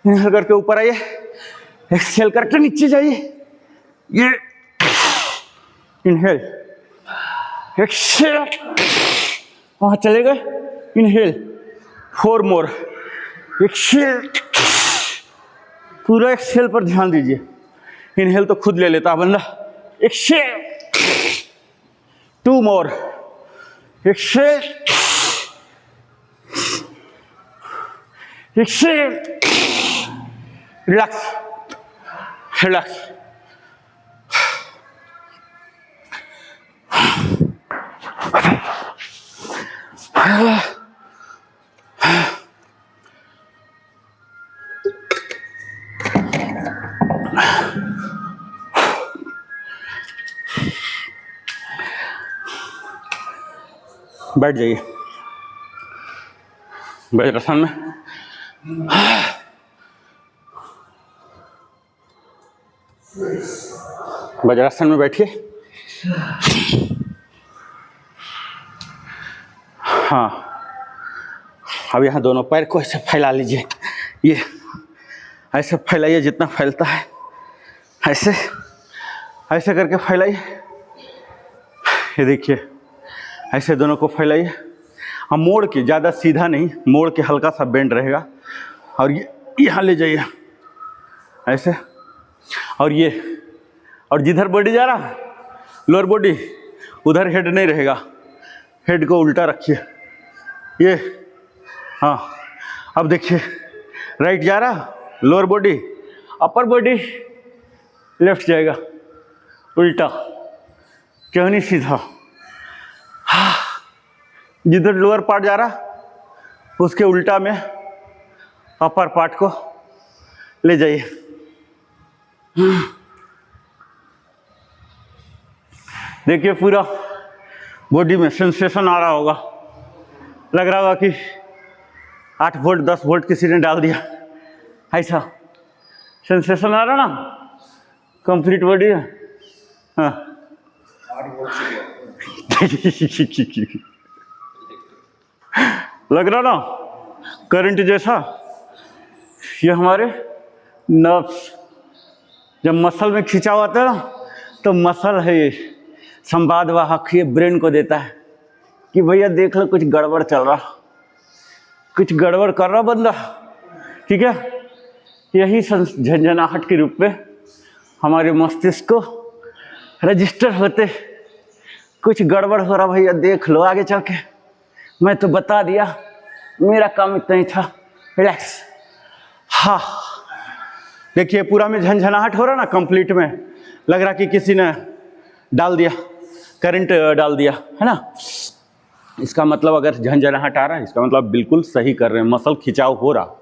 इनहेल करके ऊपर आइए, एक्सेल करके नीचे जाइए। ये इनहेल, एक्सेल, वहाँ चले गए। इनहेल, 4 मोर, एक्सेल, पूरा एक्सेल पर ध्यान दीजिए। इनहेल तो खुद ले लेता बंदा। एक्सेल, 2 मोर, एक्सेल, एक्सेल, रिलैक्स, रिलैक्स। बैठ जाइए वज्रासन में। वज्रासन में बैठिए। हाँ, अब यहाँ दोनों पैर को ऐसे फैला लीजिए। ये ऐसे फैलाइए, जितना फैलता है ऐसे ऐसे करके फैलाइए। ये देखिए, ऐसे दोनों को फैलाइए। हम मोड़ के, ज़्यादा सीधा नहीं, मोड़ के हल्का सा बेंड रहेगा। और ये यहाँ ले जाइए ऐसे। और ये, और जिधर बॉडी जा रहा लोअर बॉडी, उधर हेड नहीं रहेगा, हेड को उल्टा रखिए। ये, हाँ, अब देखिए, राइट जा रहा lower body, upper body left जाएगा, उल्टा, क्यों नहीं सीधा। हाँ, जिधर लोअर पार्ट जा रहा उसके उल्टा में अपर पार्ट को ले जाइए। देखिए, पूरा बॉडी में सेंसेशन आ रहा होगा। लग रहा होगा कि 8 वोल्ट 10 वोल्ट किसी ने डाल दिया, ऐसा सेंसेशन आ रहा ना। कंप्लीट बॉडी है। हाँ लग रहा ना करंट जैसा। ये हमारे नर्व्स, जब मसल में खिंचाव आता है ना, तो मसल है ये संवाद वाहक, ये ब्रेन को देता है कि भैया देख लो कुछ गड़बड़ चल रहा, कुछ गड़बड़ कर रहा बंदा, ठीक है। यही झंझनाहट के रूप में हमारे मस्तिष्क को रजिस्टर होते, कुछ गड़बड़ हो रहा भैया देख लो आगे चल के, मैं तो बता दिया, मेरा काम इतना ही था, रिलैक्स। हाँ देखिए पूरा में झंझनाहट हो रहा ना, कंप्लीट में लग रहा कि किसी ने डाल दिया, करंट डाल दिया, है ना। इसका मतलब अगर झंझनाहट आ रहा है, इसका मतलब बिल्कुल सही कर रहे हैं, मसल खिंचाव हो रहा।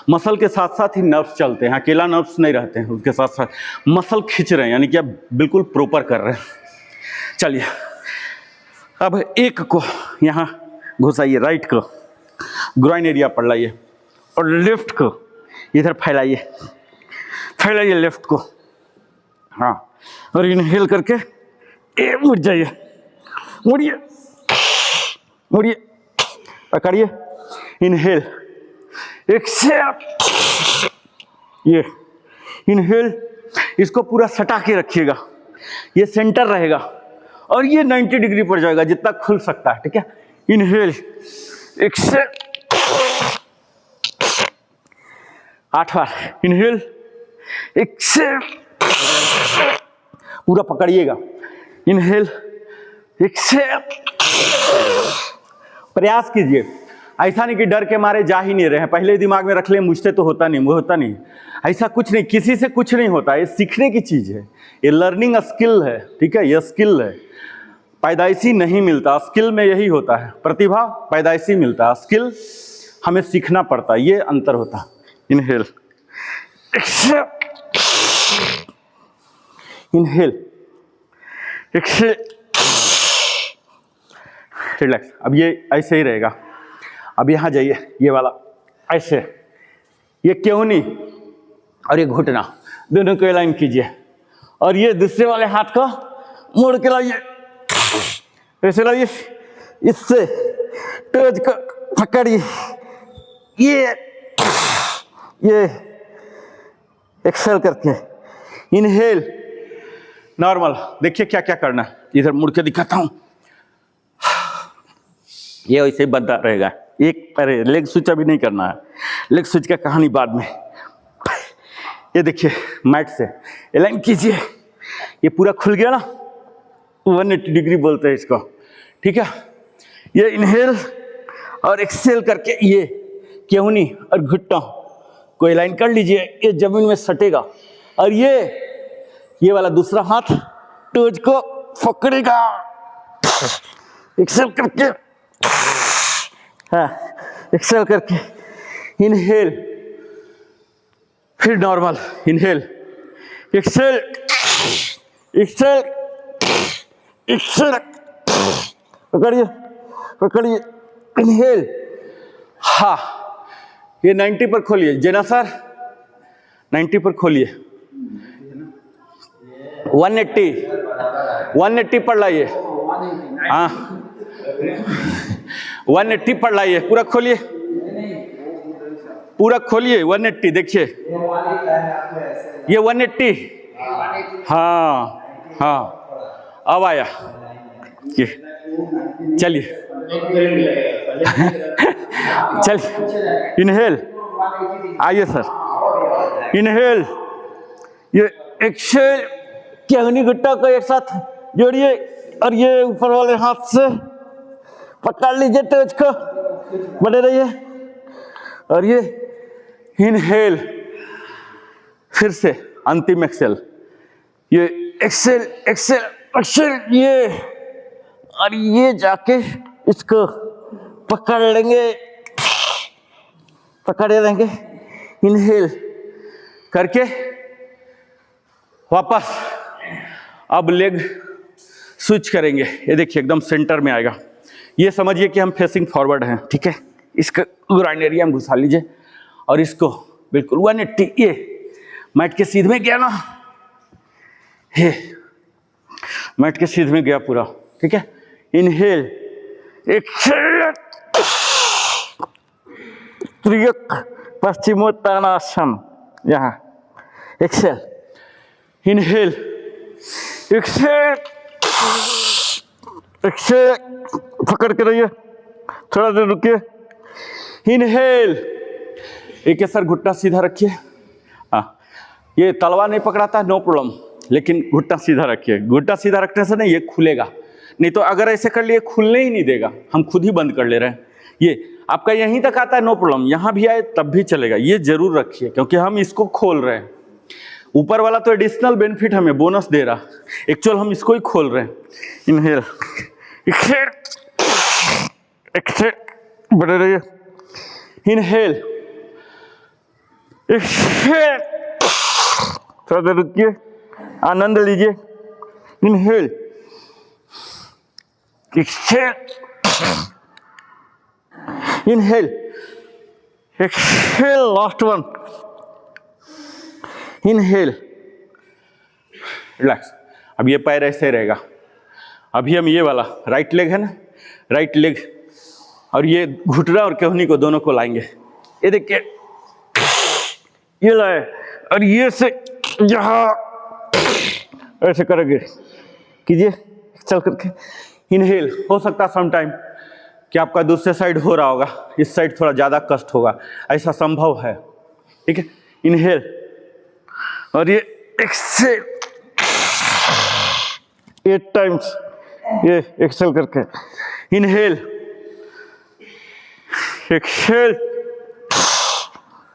मसल के साथ साथ ही नर्व्स चलते हैं, अकेला नर्व्स नहीं रहते हैं, उसके साथ साथ मसल खींच रहे हैं, यानी कि आप बिल्कुल प्रॉपर कर रहे हैं। चलिए अब एक को यहाँ घुसाइए, राइट को ग्राइन एरिया पर लाइए, और लेफ्ट को इधर फैलाइए, फैलाइए लेफ्ट को, हाँ, और इनहेल करके मुड़ जाइए, मुड़िए मुड़िए, पकड़िए, इनहेल, एक्सेल, ये इनहेल, इसको पूरा सटा के रखिएगा, ये सेंटर रहेगा और ये 90 डिग्री पर जाएगा जितना खुल सकता है, ठीक है। इनहेल, एक्सेल, 8 बार, इनहेल, एक्सेल, पूरा पकड़िएगा, इनहेल, एक्सेल, प्रयास कीजिए, ऐसा नहीं कि डर के मारे जा ही नहीं रहे हैं, पहले दिमाग में रख ले मुझसे तो होता नहीं, वो होता नहीं, ऐसा कुछ नहीं, किसी से कुछ नहीं होता, ये सीखने की चीज़ है, ये लर्निंग स्किल है, ठीक है, ये स्किल है, पैदाइशी नहीं मिलता, स्किल में यही होता है, प्रतिभा पैदाइशी मिलता है, स्किल हमें सीखना पड़ता है, ये अंतर होता है। Inhale, exhale, inhale, exhale, relax. अब ये ऐसे ही रहेगा, अब यहाँ जाइए, ये वाला ऐसे, ये क्यों नहीं, और ये घुटना, दोनों को अलाइन कीजिए, और ये दूसरे वाले हाथ को मोड़ के लाइए, ऐसे लाइए, इससे टोज को पकड़िए, ये एक्सेल करके, इनहेल, नॉर्मल। देखिए क्या क्या करना है, इधर मुड़ के दिखाता हूँ, ये वैसे ही बंधा रहेगा, एक अरे लेग स्विच अभी नहीं करना है, लेग स्विच का कहानी बाद में। ये देखिए मैट से अलाइन कीजिए, ये पूरा खुल गया ना, 180 डिग्री बोलते हैं इसको, ठीक है। ये इनहेल और एक्सेल करके ये केहूनी और घुटना को अलाइन कर लीजिए, ये जमीन में सटेगा, और ये वाला दूसरा हाथ टोज को पकड़ेगा, एक्सेल करके, हाँ, एक्सेल करके, इनहेल, फिर normal, inhale, exhale, exhale, exhale, पकड़िए पकड़िए, इनहेल, हाँ, ये 90 पर खोलिए, जेना सर 90 पर खोलिए, 180 पर लाइए, हाँ 180 पर लाइए, पूरा खोलिए, पूरा खोलिए, 180 देखिए, ये 180, हाँ हाँ, अब आया ये, चलिए चलिए, इनहेल, आइए सर, इनहेल, ये एक्सेल, केहनी घुट्टा को एक साथ जोड़िए, और ये ऊपर वाले हाथ से पकड़ लीजिए टोज को, बने रहिए, और ये इनहेल, फिर से अंतिम एक्सेल, ये एक्सेल एक्सेल एक्सेल, ये, और ये जाके इसको पकड़ लेंगे, पकड़े रहेंगे, इनहेल करके वापस, अब लेग स्विच करेंगे, ये देखिए एकदम सेंटर में आएगा, ये समझिए कि हम फेसिंग फॉरवर्ड हैं, ठीक है। इसका ग्राइंड एरिया में घुसा लीजिए, और इसको बिल्कुल 180, ये मैट के सीध में गया ना, ये मैट के सीध में गया पूरा, ठीक है। इनहेल, एक्सेल, त्रियक पश्चिमोत्तानासन, यहाँ एक्सेल, इनहेल, एक्सेल, एक्सेल, पकड़ के रहिए, थोड़ा देर रुकिए, इनहेल, एक सर घुटना सीधा रखिए। हाँ, ये तलवा नहीं पकड़ाता, नो प्रॉब्लम, लेकिन घुटना सीधा रखिए। घुटना सीधा रखने से नहीं ये खुलेगा, नहीं तो अगर ऐसे कर लिए खुलने ही नहीं देगा, हम खुद ही बंद कर ले रहे हैं। ये आपका यहीं तक आता है, नो प्रॉब्लम, यहाँ भी आए तब भी चलेगा, ये जरूर रखिए क्योंकि हम इसको खोल रहे हैं। ऊपर वाला तो एडिशनल बेनिफिट हमें बोनस दे रहा, एक्चुअल हम इसको ही खोल रहे हैं। इनहेल, एक्सेल, एक्सेल, बढ़े रहिए, इनहेल, एक्सेल, थोड़ा देर रुकिए, आनंद लीजिए, inhale, exhale, inhale, exhale, last one, inhale, relax. अब ये पैर ऐसे रहेगा। अभी हम ये वाला राइट लेग है ना, राइट लेग और ये घुटना और केहनी को दोनों को लाएंगे। ये देखिए, ये लाए और ये से यहाँ ऐसे करेंगे, कीजिए चल करके। इनहेल, हो सकता है सम टाइम कि आपका दूसरे साइड हो रहा होगा, इस साइड थोड़ा ज़्यादा कष्ट होगा, ऐसा संभव है, ठीक है। इनहेल और ये एक्सेल 8 टाइम्स, ये एक्सेल करके, इनहेल, एक्सेल,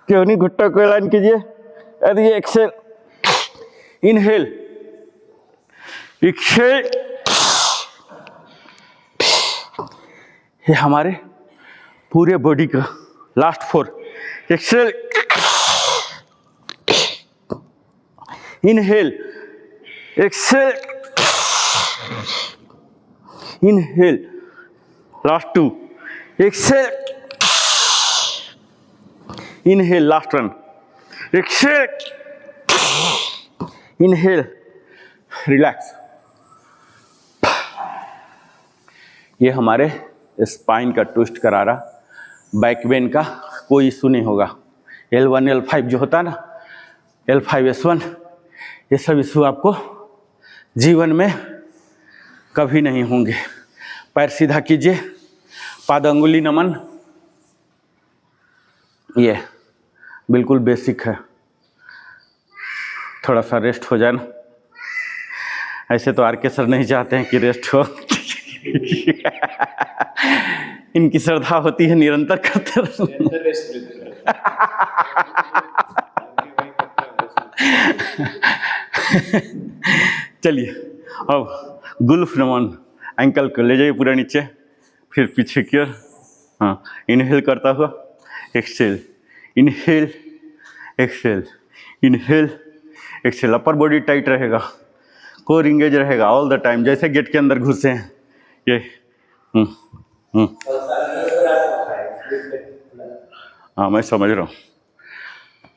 क्यों नहीं घुट्टा को लाइन कीजिए, और ये एक्सेल, इनहेल, एक्सेल, ये हमारे पूरे बॉडी का last 4, exhale, inhale, exhale, inhale, last 2, exhale, inhale, last 1, exhale, inhale, relax. ये हमारे स्पाइन का ट्विस्ट करा रहा, बैक बेन का कोई इशू नहीं होगा। L1 L5 जो होता है ना, L5 S1, ये सब इशू आपको जीवन में कभी नहीं होंगे। पैर सीधा कीजिए, पाद अंगुली नमन, ये बिल्कुल बेसिक है। थोड़ा सा रेस्ट हो जाए ना, ऐसे तो आर.के. सर नहीं चाहते हैं कि रेस्ट हो इनकी श्रद्धा होती है निरंतर करते चलिए, अब गुल्फ नमन, एंकल को ले जाइए पूरा नीचे, फिर पीछे की ओर। हाँ, इनहेल करता हुआ, exhale, inhale, exhale, inhale, exhale. Upper body tight रहेगा, कोर इंगेज रहेगा ऑल द टाइम, जैसे गेट के अंदर घुसे हैं ये। हाँ, मैं समझ रहा हूँ।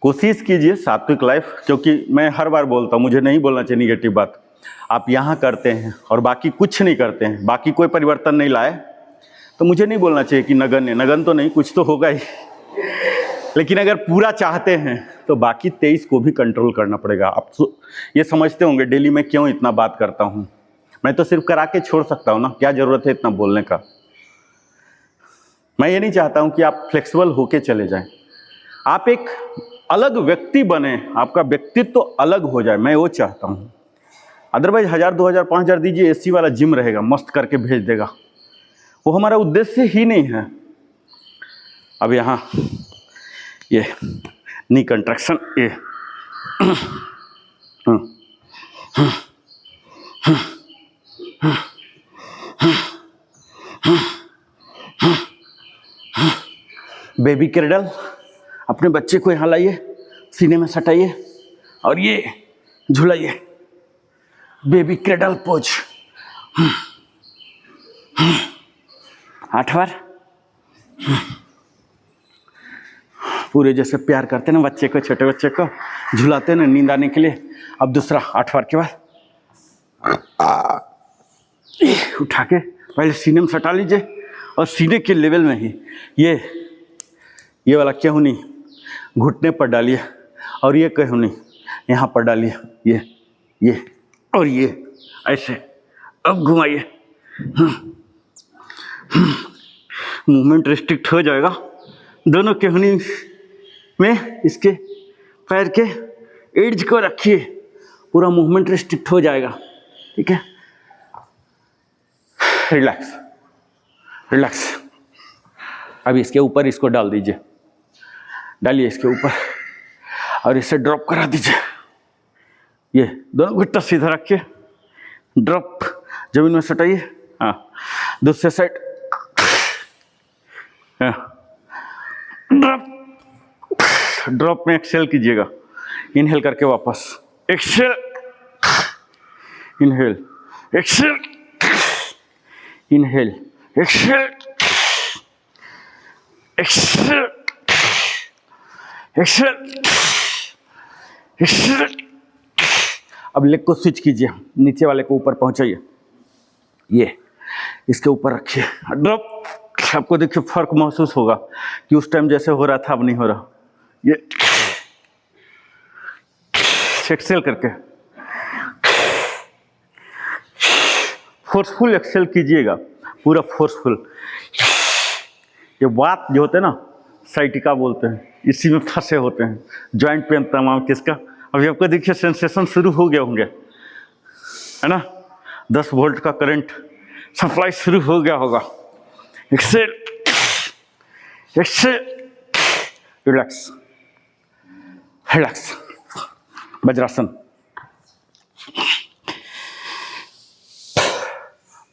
कोशिश कीजिए सात्विक लाइफ, क्योंकि मैं हर बार बोलता हूँ, मुझे नहीं बोलना चाहिए निगेटिव बात। आप यहाँ करते हैं और बाकी कुछ नहीं करते हैं, बाकी कोई परिवर्तन नहीं लाए, तो मुझे नहीं बोलना चाहिए कि नगण्य, नगन तो नहीं, कुछ तो होगा ही। लेकिन अगर पूरा चाहते हैं तो बाकी 23 को भी कंट्रोल करना पड़ेगा। आप ये समझते होंगे डेली मैं क्यों इतना बात करता हूँ, मैं तो सिर्फ करा के छोड़ सकता हूँ ना, क्या ज़रूरत है इतना बोलने का। मैं ये नहीं चाहता हूँ कि आप फ्लेक्सिबल होके चले जाएं, आप एक अलग व्यक्ति बने, आपका व्यक्तित्व तो अलग हो जाए, मैं वो चाहता हूँ। अदरवाइज 1000, 2000, 5000 दीजिए, एसी वाला जिम रहेगा, मस्त करके भेज देगा, वो हमारा उद्देश्य ही नहीं है। अब यहाँ ये नी कंट्रैक्शन, ये बेबी क्रेडल, अपने बच्चे को यहाँ लाइए, सीने में सटाइए और ये झुलाइए, बेबी क्रेडल पोज। 8 बार। पूरे जैसे प्यार करते ना बच्चे को, छोटे बच्चे को झुलाते ना नींद आने के लिए। अब दूसरा 8 बार के बाद उठा के पहले सीने में सटा लीजिए और सीने के लेवल में ही ये ये वाला क्यों नहीं, घुटने पर डालिए, और ये क्यों नहीं, यहाँ पर डालिए, ये और ये ऐसे। अब घुमाइए, मूवमेंट रिस्ट्रिक्ट हो जाएगा दोनों केहनी में। इसके पैर के एड्ज को रखिए, पूरा मूवमेंट रिस्ट्रिक्ट हो जाएगा, ठीक है। Relax relax. अभी इसके ऊपर इसको डाल दीजिए, डालिए इसके ऊपर और इसे ड्रॉप करा दीजिए। ये दोनों घुट्टा सीधा रखिए, ड्रॉप, जमीन में सटाइए। हाँ, दूसरे साइड, ड्रॉप, ड्रॉप में एक्सेल कीजिएगा, इनहेल करके वापस, exhale, inhale, exhale, inhale, exhale, exhale, exhale, exhale. अब लेग को स्विच कीजिए, नीचे वाले को ऊपर पहुंचाइए, ये इसके ऊपर रखिए, ड्रॉप। आपको देखिए फर्क महसूस होगा कि उस टाइम जैसे हो रहा था अब नहीं हो रहा। ये एक्सेल करके फोर्सफुल एक्सेल कीजिएगा, पूरा फोर्सफुल। ये बात जो होते हैं ना, साइटिका बोलते हैं, इसी में फंसे होते हैं, जॉइंट पेन तमाम किसका। अभी आपको देखिए सेंसेशन शुरू हो गया होंगे, है ना, 10 वोल्ट का करंट सप्लाई शुरू हो गया होगा। Exhale, exhale, relax, relax. Vajrasana,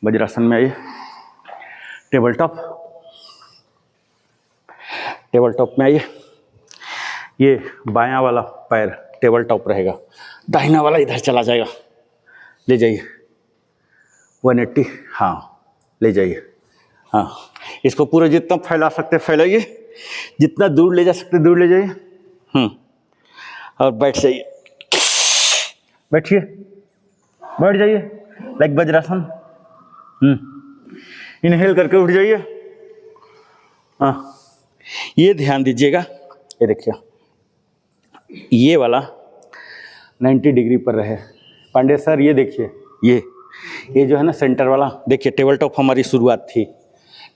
vajrasana में आइए, टेबल टॉप, टेबल टॉप में आइए। ये बायां वाला पैर टेबल टॉप रहेगा, दाहिना वाला इधर चला जाएगा, ले जाइए 180, हाँ ले जाइए, हाँ इसको पूरा जितना फैला सकते फैलाइए, जितना दूर ले जा सकते दूर ले जाइए। और बैठ जाइए, बैठिए, बैठ जाइए, लाइक वज्रासन। इनहेल करके उठ जाइए। हाँ, ये ध्यान दीजिएगा, ये देखिए, ये वाला 90 डिग्री पर रहे। पांडे सर ये देखिए, ये जो है ना सेंटर वाला, देखिए टेबल टॉप हमारी शुरुआत थी,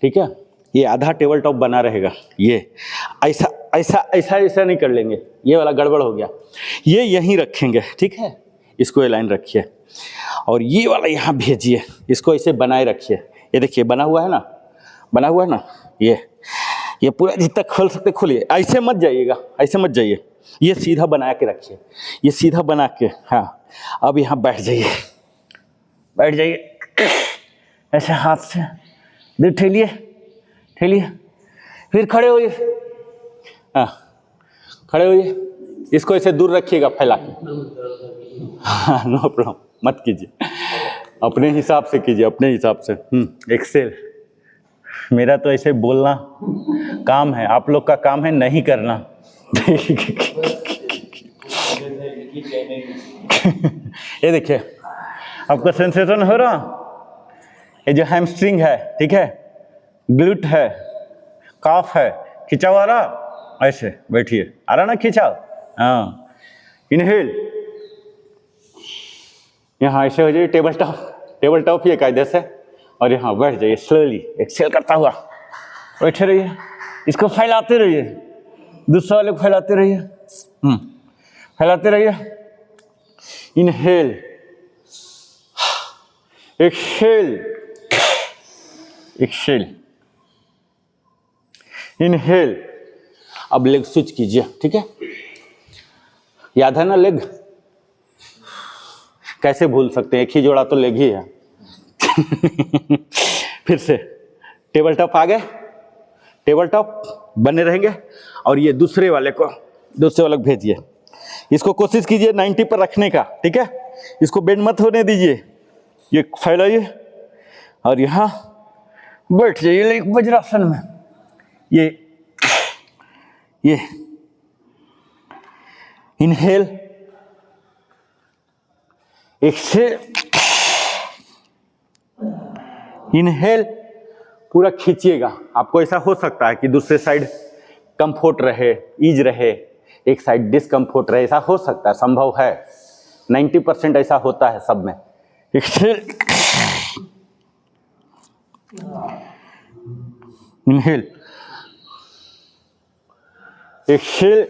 ठीक है, ये आधा टेबल टॉप बना रहेगा। ये ऐसा ऐसा ऐसा ऐसा नहीं कर लेंगे, ये वाला गड़बड़ हो गया, ये यहीं रखेंगे, ठीक है, इसको ये लाइन रखिए और ये वाला यहाँ भेजिए, इसको ऐसे बनाए रखिए। ये देखिए बना हुआ है ना, बना हुआ है ना, ये पूरा जितना खोल सकते खोलिए, ऐसे मत जाइएगा, ऐसे मत जाइए, ये सीधा बना के रखिए, ये सीधा बना के। हाँ, अब यहाँ बैठ जाइए, बैठ जाइए, ऐसे हाथ से दूर ठेलिए, ठेलिए, फिर खड़े होइए। हाँ, खड़े होइए, इसको ऐसे दूर रखिएगा फैला के। हाँ, नो प्रॉब्लम, मत कीजिए, अपने हिसाब से कीजिए, अपने हिसाब से। एक्सेल। मेरा तो ऐसे बोलना काम है, आप लोग का काम है नहीं करना। ये देखिए, आपका सेंसेशन हो रहा, ये जो हैमस्ट्रिंग है, ठीक है, ग्लूट है, काफ है, खिंचा हुआ रहा, ऐसे बैठिए, आ रहा ना खिंचाव। हाँ, इनहेल, यहाँ ऐसे हो जाइए, टेबल टॉप, टेबल टॉप ये कायदे से, और यहाँ बैठ जाइए स्लोली, एक्सेल करता हुआ बैठे रहिए, इसको फैलाते रहिए, दूसरा वाले को फैलाते रहिए, फैलाते रहिए। Inhale, exhale, exhale, inhale. अब लेग स्विच कीजिए, ठीक है, याद है ना लेग, कैसे भूल सकते हैं, एक ही जोड़ा तो लेग ही है। फिर से टेबल टॉप आ गए, टेबल टॉप बने रहेंगे, और ये दूसरे वाले को भेजिए, इसको कोशिश कीजिए 90 पर रखने का, ठीक है, इसको बेंड मत होने दीजिए, ये फैलाइए और यहाँ बैठ जाइए वज्रासन में। ये इनहेल, एक्सेल, इनहेल, पूरा खींचिएगा। आपको ऐसा हो सकता है कि दूसरे साइड कंफर्ट रहे, ईज रहे, एक साइड डिस्कम्फर्ट रहे, ऐसा हो सकता है, संभव है। 90% ऐसा होता है सब में। इनहेल, एक्सहेल,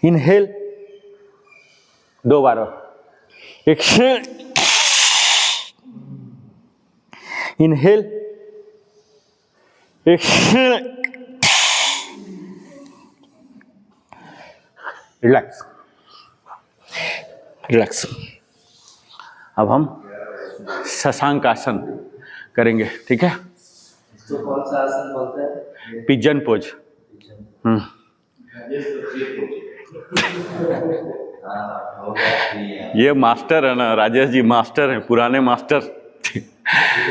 इनहेल, 2 बार और exhale, inhale, exhale, relax, relax. अब हम शशांक आसन करेंगे, ठीक है। तो कौन सा आसन बोलते हैं? Pigeon pose. ये मास्टर है ना राजेश जी, मास्टर हैं, पुराने मास्टर। धीरे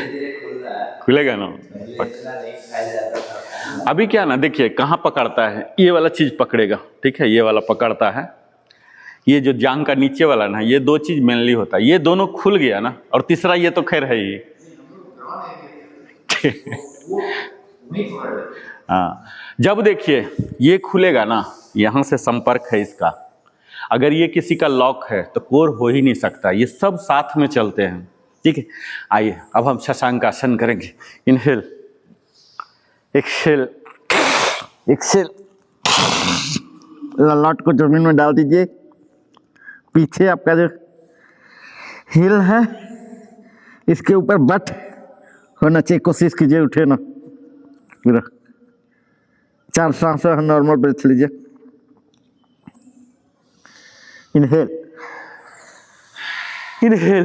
धीरे खुल रहा है, खुलेगा ना। इतना नहीं खाया जाता था। अभी क्या ना, देखिए कहाँ पकड़ता है, ये वाला चीज पकड़ेगा, ठीक है, ये वाला पकड़ता है, ये जो जांग का नीचे वाला ना, ये 2 चीज मेनली होता है, ये दोनों खुल गया ना, और तीसरा ये तो खैर है ही। हाँ, जब देखिए ये खुलेगा ना, यहाँ से संपर्क है इसका, अगर ये किसी का लॉक है तो कोर हो ही नहीं सकता, ये सब साथ में चलते हैं, ठीक है। आइए अब हम शशांक आसन करेंगे। इनहेल, एक्सहेल, एक्सहेल, ललाट को जमीन में डाल दीजिए, पीछे आपका जो हिल है इसके ऊपर बट होना चाहिए, कोशिश कीजिए उठे ना पूरा। 4 सांसें नॉर्मल ब्रेथ लीजिए। इनहेल, इनहेल,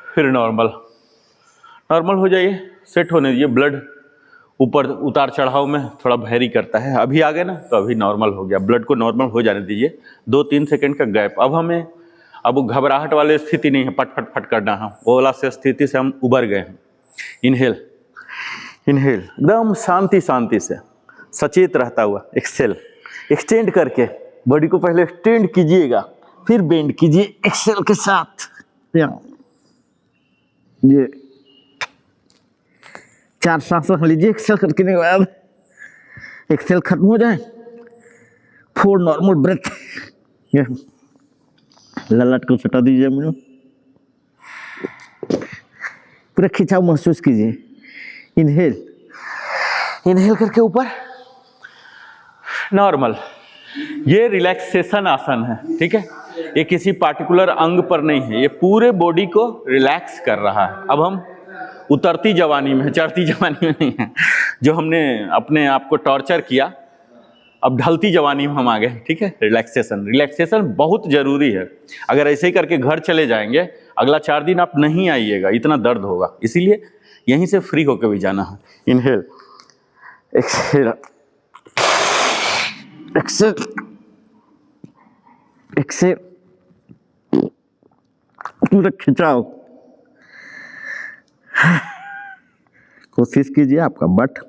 फिर नॉर्मल, नॉर्मल हो जाइए, सेट होने दीजिए। ब्लड ऊपर उतार चढ़ाव में थोड़ा भैरी करता है, अभी आ गए ना तो अभी नॉर्मल हो गया, ब्लड को नॉर्मल हो जाने दीजिए। 2-3 सेकंड का गैप। अब घबराहट वाली स्थिति नहीं है, पट फट फट करना है, वो वाला से स्थिति से हम उबर गए हैं। इनहेल, इनहेल, एकदम शांति शांति से, सचेत रहता हुआ। एक्सहेल, एक्सटेंड करके बॉडी को पहले एक्सटेंड कीजिएगा, फिर बेंड कीजिए एक्सहेल के साथ। ये 4 सांसें लीजिए एक्सहेल करके के बाद, एक्सहेल खत्म हो जाए, 4 नॉर्मल ब्रेथ। ललाट को सटा दीजिए, मुझे पूरा खिंचाव महसूस कीजिए। इनहेल, इनहेल करके ऊपर, नॉर्मल। ये रिलैक्सेशन आसन है, ठीक है, ये किसी पार्टिकुलर अंग पर नहीं है, ये पूरे बॉडी को रिलैक्स कर रहा है। अब हम उतरती जवानी में, चढ़ती जवानी में नहीं है, जो हमने अपने आप को टॉर्चर किया, अब ढलती जवानी में हम आ गए, ठीक है। रिलैक्सेशन, रिलैक्सेशन बहुत जरूरी है। अगर ऐसे ही करके घर चले जाएंगे, अगला 4 दिन आप नहीं आइएगा, इतना दर्द होगा, इसीलिए यहीं से फ्री होकर भी जाना है। इनहेल, एक्सहेल, एक्सहेल, एक्सहेल, पूरा खिंचाओ। कोशिश कीजिए आपका बट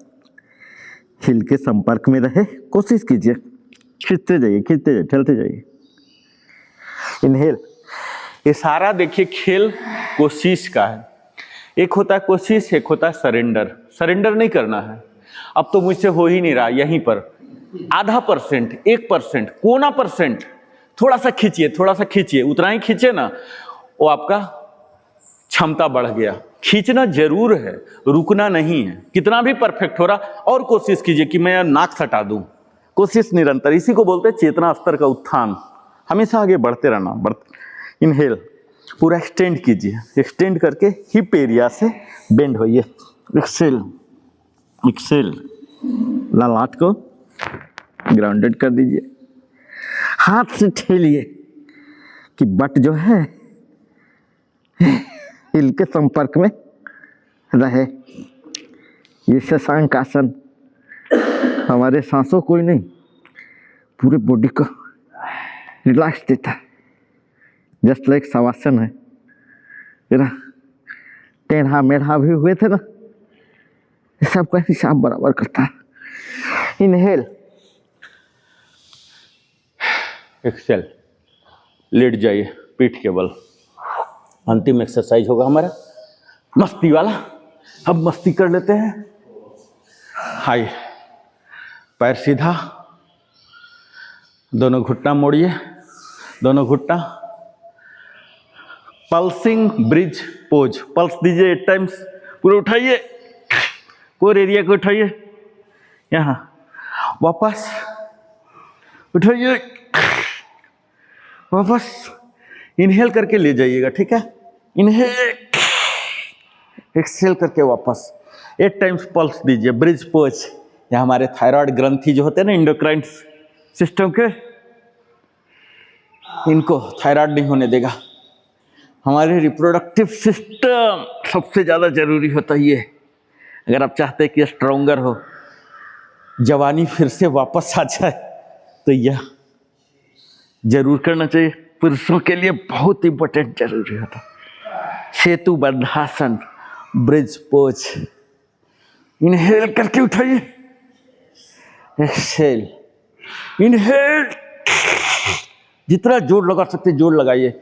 हिल के संपर्क में रहे, कोशिश कीजिए, खींचते जाइए, खींचते जाइए, चलते जाइए। इनहेल, ये सारा देखिए खेल कोशिश का है। एक होता है कोशिश, एक होता है सरेंडर। सरेंडर नहीं करना है, अब तो मुझसे हो ही नहीं रहा, यहीं पर 0.5%, 1%, कोना %, थोड़ा सा खींचिए, थोड़ा सा खींचिए, उतना ही खींचे ना, वो आपका क्षमता बढ़ गया। खींचना जरूर है, रुकना नहीं है। कितना भी परफेक्ट हो रहा, और कोशिश कीजिए कि मैं नाक सटा दूं। कोशिश निरंतर, इसी को बोलते हैं चेतना स्तर का उत्थान, हमेशा आगे बढ़ते रहना। इनहेल, पूरा एक्सटेंड कीजिए, एक्सटेंड करके हिप एरिया से बेंड होइए। एक्सेल, एक्सेल, ललाट को ग्राउंडेड कर दीजिए, हाथ से ठेलिए कि बट जो है हिल के संपर्क में रहे। ये शशांक आसन हमारे सांसों को ही नहीं, पूरे बॉडी को रिलैक्स देता है, जस्ट लाइक शवासन है। जरा टेढ़ा मेढ़ा भी हुए थे ना, ये सब का हिसाब बराबर करता है। इनहेल, एक्सेल, लेट जाइए पीठ के बल। अंतिम एक्सरसाइज होगा हमारा मस्ती वाला, अब मस्ती कर लेते हैं। हाय, पैर सीधा, दोनों घुटना मोड़िए, दोनों घुटना। पल्सिंग ब्रिज पोज, पल्स दीजिए 8 टाइम्स, पूरे उठाइए, कोर एरिया को उठाइए, यहाँ वापस उठाइए, वापस इनहेल करके ले जाइएगा, ठीक है। इनहेल, एक्सेल करके वापस 8 टाइम्स पल्स दीजिए। ब्रिज पोज, यहाँ हमारे थायराइड ग्रंथि जो होते हैं ना इंडोक्राइन सिस्टम के, इनको थायराइड नहीं होने देगा। हमारे रिप्रोडक्टिव सिस्टम सबसे ज़्यादा जरूरी होता है ये। अगर आप चाहते हैं कि स्ट्रोंगर हो, जवानी फिर से वापस आ जाए, तो यह जरूर करना चाहिए। पुरुषों के लिए बहुत इंपॉर्टेंट जरूरी होता है। सेतु बंधासन, ब्रिज पोज, इनहेल करके उठाइए, एक्सेल, इनहेल, जितना जोर लगा सकते जोर लगाइए।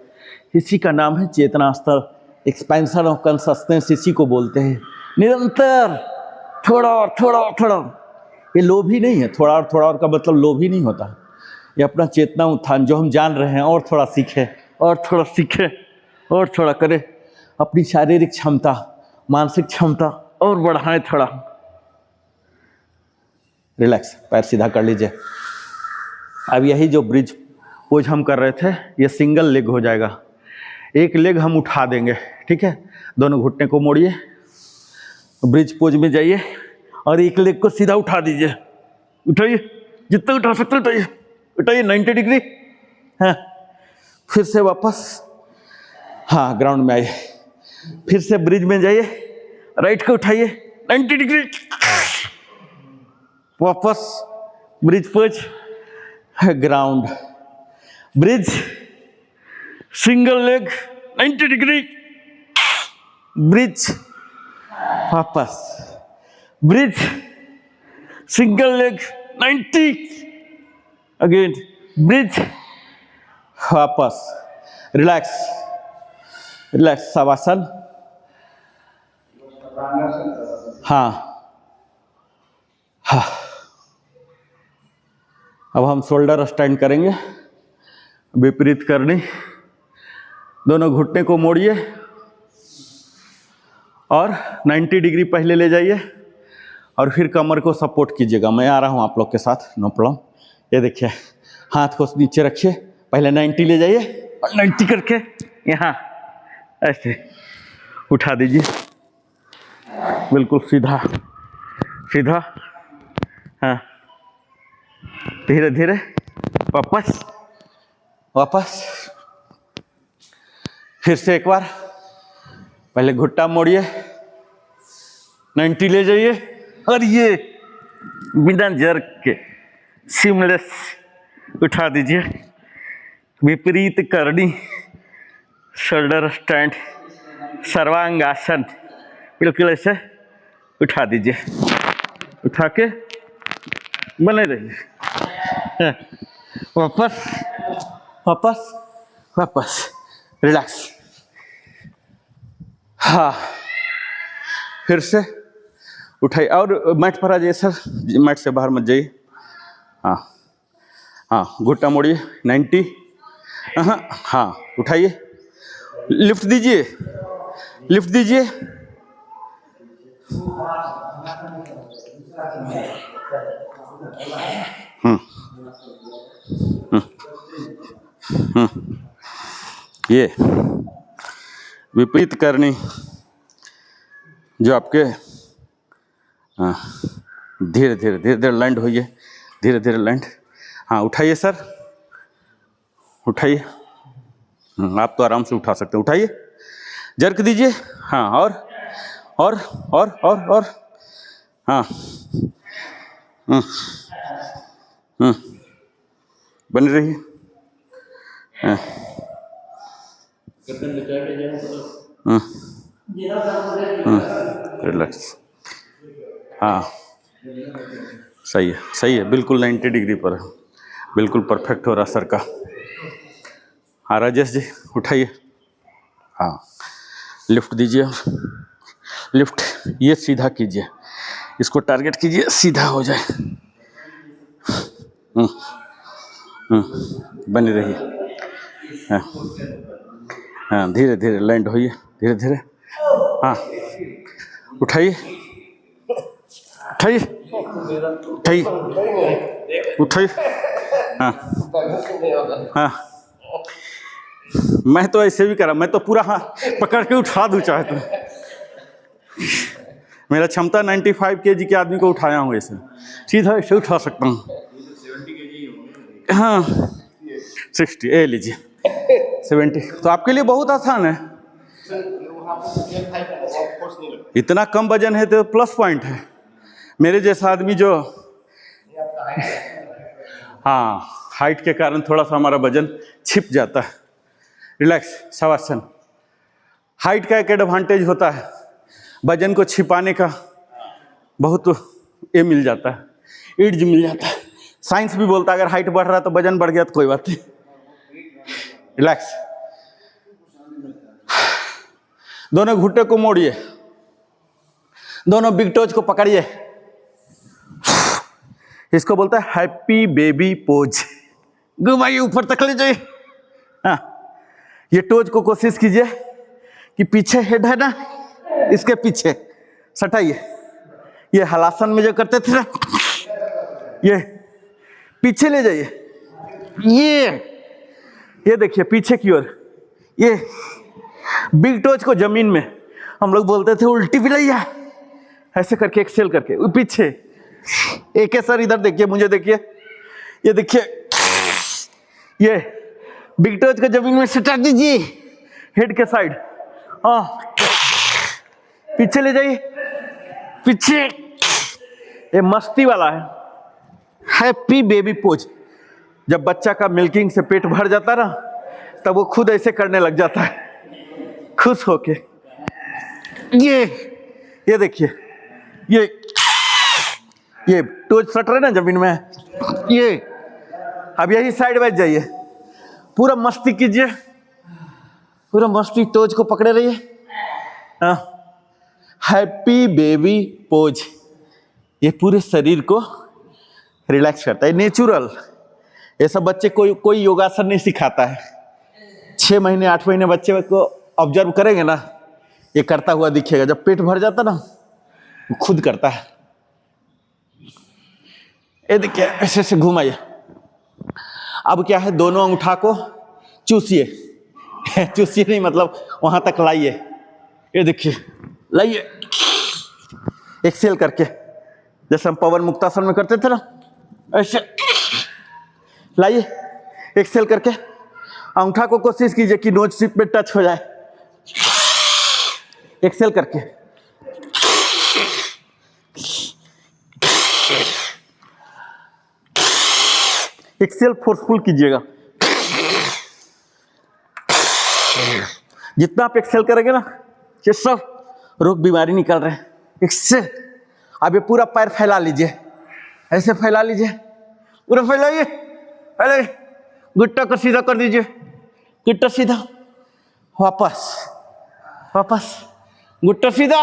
इसी का नाम है चेतना स्तर, एक्सपेंशन ऑफ कॉन्शसनेस, इसी को बोलते हैं। निरंतर थोड़ा और थोड़ा और थोड़ा, ये लोभ ही नहीं है। थोड़ा और का मतलब लोभ ही नहीं होता। ये अपना चेतना उत्थान जो हम जान रहे हैं, और थोड़ा सीखें, और थोड़ा सीखें, और थोड़ा करें। अपनी शारीरिक क्षमता, मानसिक क्षमता और बढ़ाएं थोड़ा। रिलैक्स, पैर सीधा कर लीजिए। अब यही जो ब्रिज पोज हम कर रहे थे, ये सिंगल लेग हो जाएगा। एक लेग हम उठा देंगे, ठीक है। दोनों घुटने को मोड़िए, ब्रिज पोज में जाइए और एक लेग को सीधा उठा दीजिए। उठाइए, जितना उठा सकते उठाइए, उठाइए 90 डिग्री। हाँ, फिर से वापस, हाँ, ग्राउंड में आइए। फिर से ब्रिज में जाइए, राइट को उठाइए 90 डिग्री, वापस bridge pose, ground, bridge, single leg 90 degree, bridge, वापस bridge, single leg 90, again bridge, वापस। Relax, relax, Shavasana. हाँ हाँ, अब हम शोल्डर स्टैंड करेंगे, विपरीत करनी। दोनों घुटने को मोड़िए और 90 डिग्री पहले ले जाइए और फिर कमर को सपोर्ट कीजिएगा। मैं आ रहा हूँ आप लोग के साथ, नो प्रॉब्लम। ये देखिए, हाथ को नीचे रखिए, पहले 90 ले जाइए और 90 करके यहाँ ऐसे उठा दीजिए, बिल्कुल सीधा सीधा। हाँ, धीरे धीरे वापस वापस। फिर से एक बार, पहले घुट्टा मोड़िए, 90 ले जाइए और ये बिना जर्क के सीमलेस उठा दीजिए। विपरीत करनी, शोल्डर स्टैंड, सर्वांगासन, बिल्कुल ऐसे उठा दीजिए। उठा के बने रहिए, वापस वापस वापस। रिलैक्स। हाँ, फिर से उठाइए और मैट पर आ जाइए सर, मैट से बाहर मत जाइए। हाँ हाँ, घुट्टा मोड़िए 90। हाँ हाँ, उठाइए, लिफ्ट दीजिए, लिफ्ट दीजिए। ये विपरीत करनी जो आपके, हाँ, धीरे धीरे धीरे धीरे लैंड होइए, धीरे धीरे लैंड। हाँ, उठाइए सर, उठाइए। आप तो आराम से उठा सकते हैं, उठाइए, जर्क दीजिए। हाँ, और हाँ, बनी रहिए। हाँ, रिलैक्स। हाँ, सही है, सही है, बिल्कुल 90 डिग्री पर है, बिल्कुल परफेक्ट हो रहा सर का। हाँ राजेश जी, उठाइए। हाँ, लिफ्ट दीजिए, लिफ्ट, ये सीधा कीजिए, इसको टारगेट कीजिए, सीधा हो जाए। बनी रहिए। हाँ हाँ, धीरे धीरे लैंड होइए, धीरे धीरे। हाँ, उठाइए उठाइए उठाइए उठाइए। हाँ हाँ, मैं तो ऐसे भी करा, मैं तो पूरा हाथ पकड़ के उठा दूँ चाहे तो। मेरा क्षमता 95 kg के आदमी को उठाया हूँ, ऐसे सीधा ऐसे उठा सकता हूँ। हाँ 60, ए लीजिए 70, तो आपके लिए बहुत आसान है। इतना कम वजन है तो प्लस पॉइंट है। मेरे जैसा आदमी जो, हाँ, हाइट के कारण थोड़ा सा हमारा वजन छिप जाता है। रिलैक्स, शवासन। हाइट का एक एडवांटेज होता है, वजन को छिपाने का बहुत ये मिल जाता है, इर्ज मिल जाता है। साइंस भी बोलता है अगर हाइट बढ़ रहा है तो वजन बढ़ गया तो कोई बात नहीं। रिलैक्स, दोनों घुट्टे को मोड़िए, दोनों बिग टोज को पकड़िए। इसको बोलता है हैप्पी बेबी पोज। घुमाइए, ऊपर तक ले जाइए। हाँ, ये टोज को कोशिश कीजिए कि पीछे हेड है ना, इसके पीछे सटाइए। ये हलासन में जो करते थे ना, ये पीछे ले जाइए। ये देखिए पीछे की ओर। ये बिग टोज को जमीन में हम लोग बोलते थे उल्टी बिलैया, ऐसे करके एक्सेल करके वो पीछे। एक है सर, इधर देखिए, मुझे देखिए, ये देखिए, ये बिग टोज को जमीन में सटा दीजिए, हेड के साइड। हाँ, पीछे ले जाइए, पीछे। ये मस्ती वाला है, हैप्पी बेबी पोज। जब बच्चा का मिल्किंग से पेट भर जाता ना, तब वो खुद ऐसे करने लग जाता है, खुश होके। ये देखिए, ये टोज सट रहे ना जमीन में, ये अब यही साइड वाइज जाइए, पूरा मस्ती कीजिए, पूरा मस्ती, टोज को पकड़े रहिए। हाँ, हैप्पी बेबी पोज। ये पूरे शरीर को रिलैक्स करता है, नेचुरल। ये सब बच्चे कोई योगासन नहीं सिखाता है। 6 महीने 8 महीने बच्चे को ऑब्जर्व करेंगे ना, ये करता हुआ दिखेगा। जब पेट भर जाता ना, खुद करता है। ये देखिए, ऐसे ऐसे घुमाइए। अब क्या है, दोनों अंगूठा को चूसिए। चूसिए नहीं, मतलब वहां तक लाइए। ये देखिए, लाइए, एक्सेल करके, जैसे हम पवन मुक्तासन में करते थे ना, ऐसे लाइए, एक्सेल करके। अंगूठा को कोशिश कीजिए कि नोज टिप पे टच हो जाए, एक्सेल करके। एक्सेल फोर्सफुल कीजिएगा। जितना आप एक्सेल करेंगे ना, ये सब रोग बीमारी निकल रहे हैं। एक्सेल। अब ये पूरा पैर फैला लीजिए, ऐसे फैला लीजिए, पूरा फैलाइए, फैलाइए। घुट्टा को सीधा कर दीजिए, घुट्टा सीधा, वापस वापस, घुट्टा सीधा।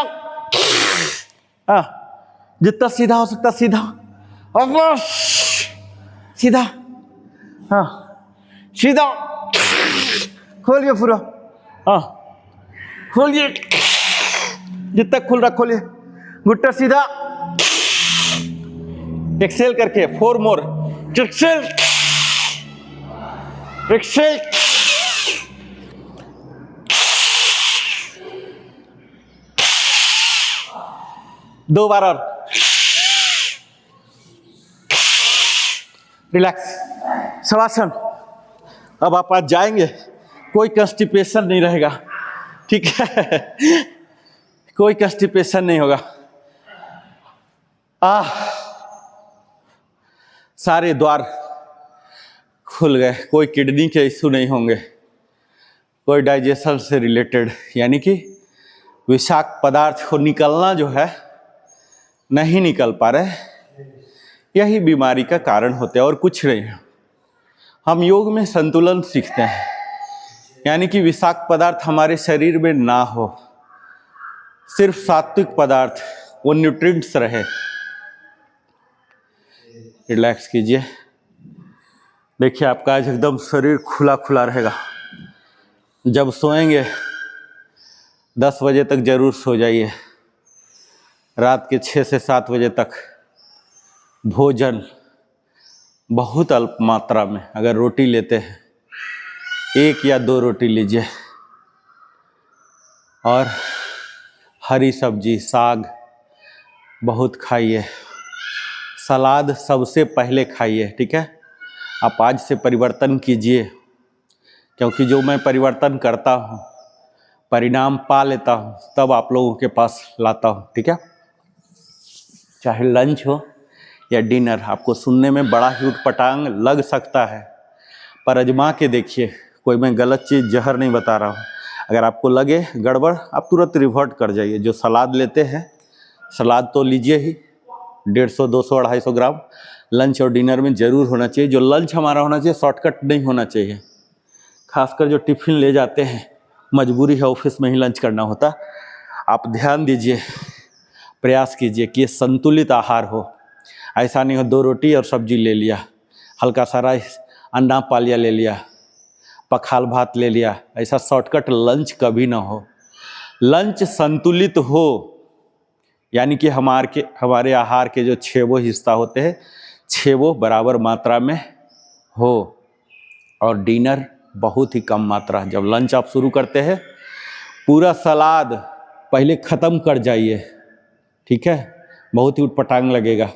हाँ, जितना सीधा हो सकता सीधा, वापस सीधा। हाँ, सीधा, खोलिए पूरा। हाँ, खोलिए, जितना खुल रहा खोलिए, घुट्टा सीधा, एक्सेल करके। 4 मोर, एक्सेल, एक्सेल। दो बार और, रिलैक्स, शवासन। अब आप आज जाएंगे, कोई कंस्टिपेशन नहीं रहेगा, ठीक है? कोई कंस्टिपेशन नहीं होगा। सारे द्वार खुल गए, कोई किडनी के इश्यू नहीं होंगे, कोई डाइजेशन से रिलेटेड, यानी कि विषाक्त पदार्थ को निकलना जो है नहीं निकल पा रहे, यही बीमारी का कारण होते हैं और कुछ नहीं है। हम योग में संतुलन सीखते हैं, यानी कि विषाक्त पदार्थ हमारे शरीर में ना हो, सिर्फ सात्विक पदार्थ, वो न्यूट्रिएंट्स रहे। रिलैक्स कीजिए। देखिए आपका आज एकदम शरीर खुला खुला रहेगा। जब सोएंगे 10 बजे तक जरूर सो जाइए। रात के 6 से 7 बजे तक भोजन बहुत अल्प मात्रा में, अगर रोटी लेते हैं 1 या 2 रोटी लीजिए, और हरी सब्जी साग बहुत खाइए। सलाद सबसे पहले खाइए, ठीक है। आप आज से परिवर्तन कीजिए, क्योंकि जो मैं परिवर्तन करता हूँ परिणाम पा लेता हूँ, तब आप लोगों के पास लाता हूँ, ठीक है। चाहे लंच हो या डिनर, आपको सुनने में बड़ा ही उटपटांग लग सकता है, पर आजमा के देखिए। कोई मैं गलत चीज़ जहर नहीं बता रहा हूँ। अगर आपको लगे गड़बड़, आप तुरंत रिवर्ट कर जाइए। जो सलाद लेते हैं, सलाद तो लीजिए ही 150, 200, 250 ग्राम लंच और डिनर में ज़रूर होना चाहिए। जो लंच हमारा होना चाहिए शॉर्टकट नहीं होना चाहिए। खासकर जो टिफ़िन ले जाते हैं, मजबूरी है ऑफिस में ही लंच करना होता, आप ध्यान दीजिए, प्रयास कीजिए कि ये संतुलित आहार हो। ऐसा नहीं हो 2 रोटी और सब्जी ले लिया, हल्का सा राइस, अंडा पालिया ले लिया, पखाल भात ले लिया। ऐसा शॉर्टकट लंच कभी ना हो। लंच संतुलित हो, यानी कि हमारे आहार के जो 6 हिस्सा होते हैं, 6 बराबर मात्रा में हो, और डिनर बहुत ही कम मात्रा। जब लंच आप शुरू करते हैं, पूरा सलाद पहले ख़त्म कर जाइए, ठीक है। बहुत ही उटपटांग लगेगा,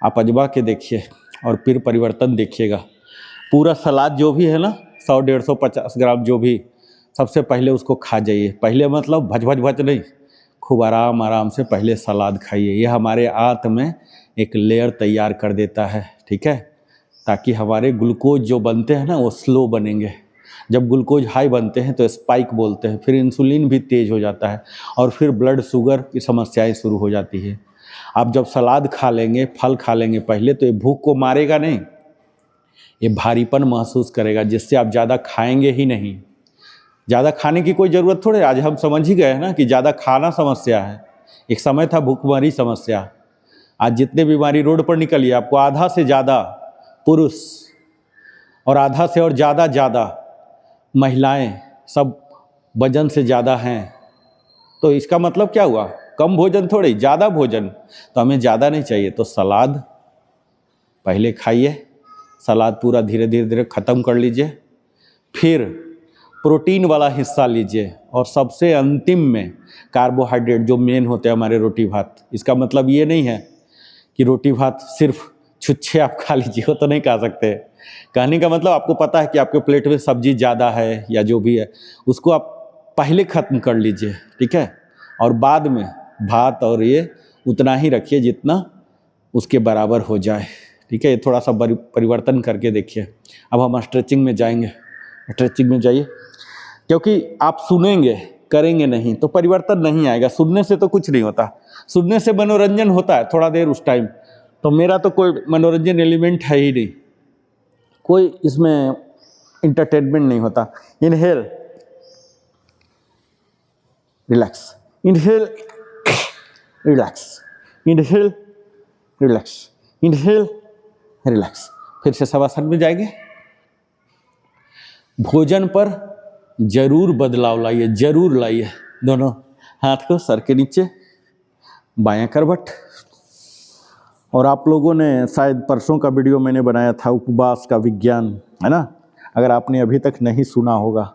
आप अजमा के देखिए और फिर परिवर्तन देखिएगा। पूरा सलाद जो भी है ना, 100, 150, 50 ग्राम जो भी, सबसे पहले उसको खा जाइए। पहले मतलब भज भज भज नहीं, खूब आराम आराम से पहले सलाद खाइए। ये हमारे आंत में एक लेयर तैयार कर देता है, ठीक है, ताकि हमारे ग्लूकोज जो बनते हैं ना वो स्लो बनेंगे। जब ग्लूकोज हाई बनते हैं तो स्पाइक बोलते हैं, फिर इंसुलिन भी तेज हो जाता है, और फिर ब्लड शुगर की समस्याएं शुरू हो जाती है। आप जब सलाद खा लेंगे, फल खा लेंगे पहले, तो ये भूख को मारेगा नहीं, ये भारीपन महसूस करेगा, जिससे आप ज़्यादा खाएंगे ही नहीं। ज़्यादा खाने की कोई ज़रूरत थोड़े, आज हम समझ ही गए ना कि ज़्यादा खाना समस्या है। एक समय था भूखमरी समस्या। आज जितने बीमारी रोड पर निकलिए, आपको आधा से ज़्यादा पुरुष और आधा से और ज़्यादा महिलाएं सब वजन से ज़्यादा हैं। तो इसका मतलब क्या हुआ? कम भोजन थोड़ी, ज़्यादा भोजन। तो हमें ज़्यादा नहीं चाहिए, तो सलाद पहले खाइए, सलाद पूरा धीरे धीरे ख़त्म कर लीजिए, फिर प्रोटीन वाला हिस्सा लीजिए, और सबसे अंतिम में कार्बोहाइड्रेट जो मेन होते हैं हमारे रोटी भात। इसका मतलब ये नहीं है कि रोटी भात सिर्फ छुच्छे आप खा लीजिए, वो तो नहीं खा सकते। कहने का मतलब आपको पता है कि आपके प्लेट में सब्जी ज़्यादा है या जो भी है, उसको आप पहले ख़त्म कर लीजिए, ठीक है, और बाद में भात और ये उतना ही रखिए जितना उसके बराबर हो जाए, ठीक है। ये थोड़ा सा परिवर्तन करके देखिए। अब हम स्ट्रेचिंग में जाएंगे। स्ट्रेचिंग में जाइए, क्योंकि आप सुनेंगे करेंगे नहीं तो परिवर्तन नहीं आएगा। सुनने से तो कुछ नहीं होता, सुनने से मनोरंजन होता है थोड़ा देर उस टाइम। तो मेरा तो कोई मनोरंजन एलिमेंट है ही नहीं, कोई इसमें इंटरटेनमेंट नहीं होता। Inhale, relax, inhale, relax, inhale, relax, inhale, relax. फिर से शवासन में जाएंगे। भोजन पर जरूर बदलाव लाइए, जरूर लाइए। दोनों हाथ को सर के नीचे, बायां करवट। और आप लोगों ने शायद परसों का वीडियो मैंने बनाया था उपवास का विज्ञान, है ना। अगर आपने अभी तक नहीं सुना होगा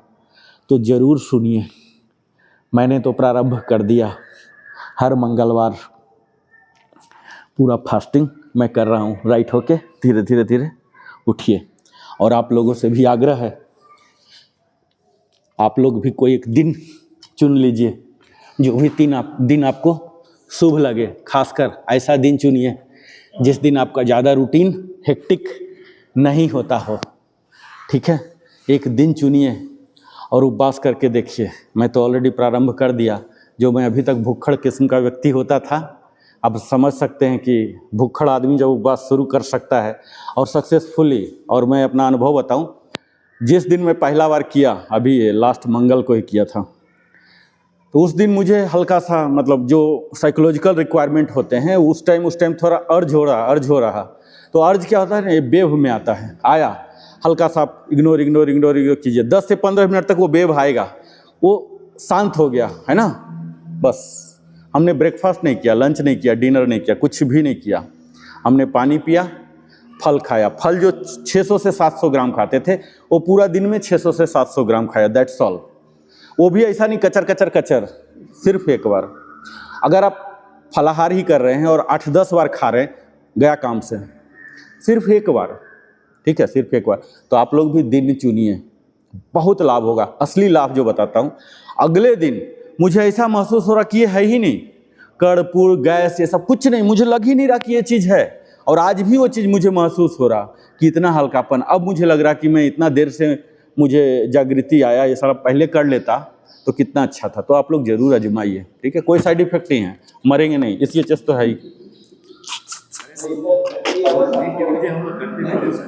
तो ज़रूर सुनिए। मैंने तो प्रारंभ कर दिया, हर मंगलवार पूरा फास्टिंग मैं कर रहा हूँ। राइट होके धीरे धीरे उठिए। और आप लोगों से भी आग्रह है, आप लोग भी कोई एक दिन चुन लीजिए, जो भी दिन आपको शुभ लगे। खासकर ऐसा दिन चुनिए जिस दिन आपका ज़्यादा रूटीन हेक्टिक नहीं होता हो, ठीक है। एक दिन चुनिए और उपवास करके देखिए। मैं तो ऑलरेडी प्रारंभ कर दिया। जो मैं अभी तक भुक्खड़ किस्म का व्यक्ति होता था, आप समझ सकते हैं कि भुक्खड़ आदमी जब उपवास शुरू कर सकता है और सक्सेसफुली। और मैं अपना अनुभव बताऊं, जिस दिन मैं पहला बार किया, अभी लास्ट मंगल को ही किया था, तो उस दिन मुझे हल्का सा मतलब जो साइकोलॉजिकल रिक्वायरमेंट होते हैं उस टाइम थोड़ा अर्ज हो रहा। तो अर्ज क्या होता है ना, ये वेव में आता है, आया हल्का सा इग्नोर कीजिए, 10 से 15 मिनट तक वो वेव आएगा, वो शांत हो गया है ना। बस हमने ब्रेकफास्ट नहीं किया, लंच नहीं किया, डिनर नहीं किया, कुछ भी नहीं किया, हमने पानी पिया, फल खाया। फल जो 600 से 700 ग्राम खाते थे वो पूरा दिन में 600 से 700 ग्राम खाया, दैट्स ऑल। वो भी ऐसा नहीं कचर, सिर्फ एक बार। अगर आप फलाहार ही कर रहे हैं और 8-10 बार खा रहे हैं, गया काम से। सिर्फ एक बार, ठीक है, सिर्फ एक बार। तो आप लोग भी दिन चुनिए, बहुत लाभ होगा। असली लाभ जो बताता हूँ, अगले दिन मुझे ऐसा महसूस हो रहा कि ये है ही नहीं, कर्पूर गैस ये सब कुछ नहीं, मुझे लग ही नहीं रहा कि ये चीज़ है। और आज भी वो चीज़ मुझे महसूस हो रहा कि इतना हल्कापन। अब मुझे लग रहा कि मैं इतना देर से मुझे जागृति आया, ये सारा पहले कर लेता तो कितना अच्छा था। तो आप लोग जरूर आजमाइए, ठीक है, कोई साइड इफेक्ट नहीं है, मरेंगे नहीं, इसलिए चीज़ तो है ही।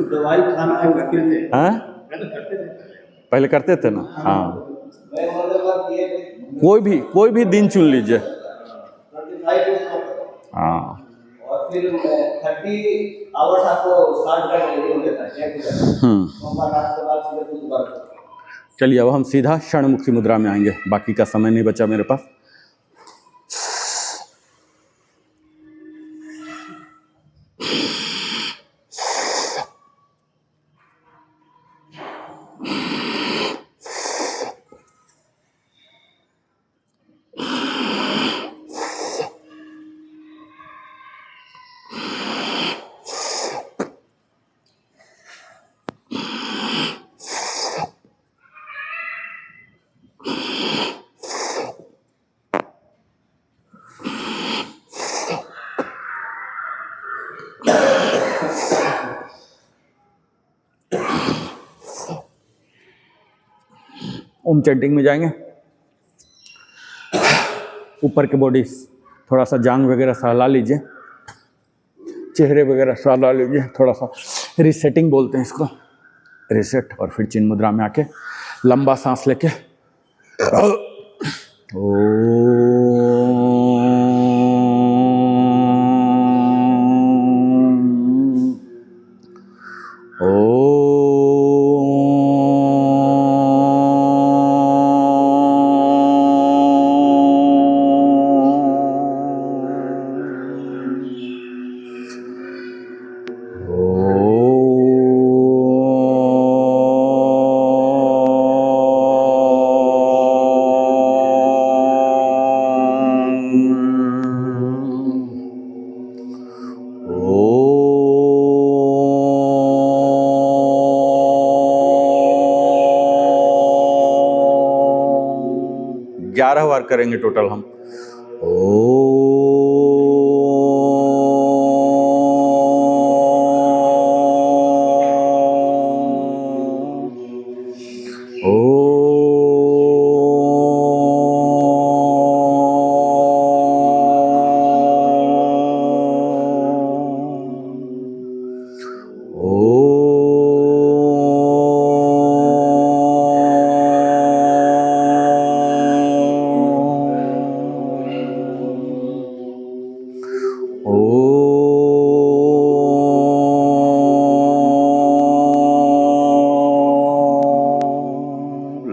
दवाई खाना है उसके लिए। हाँ, पहले करते थे ना। हाँ, कोई भी दिन चुन लीजिए। हाँ, और फिर 30 आवर्स आपको स्टार्ट करने देता है। सोमवार रात के बाद सीधे बुधवार। चलिए अब हम सीधा क्षणमुखी मुद्रा में आएंगे, बाकी का समय नहीं बचा मेरे पास। ओम चैंटिंग में जाएंगे। ऊपर के बॉडी थोड़ा सा जांग वगैरह सहला लीजिए, चेहरे वगैरह सहला लीजिए, थोड़ा सा रिसेटिंग बोलते हैं इसको, रिसेट। और फिर चिन्ह मुद्रा में आके लंबा सांस लेके बार करेंगे टोटल हम।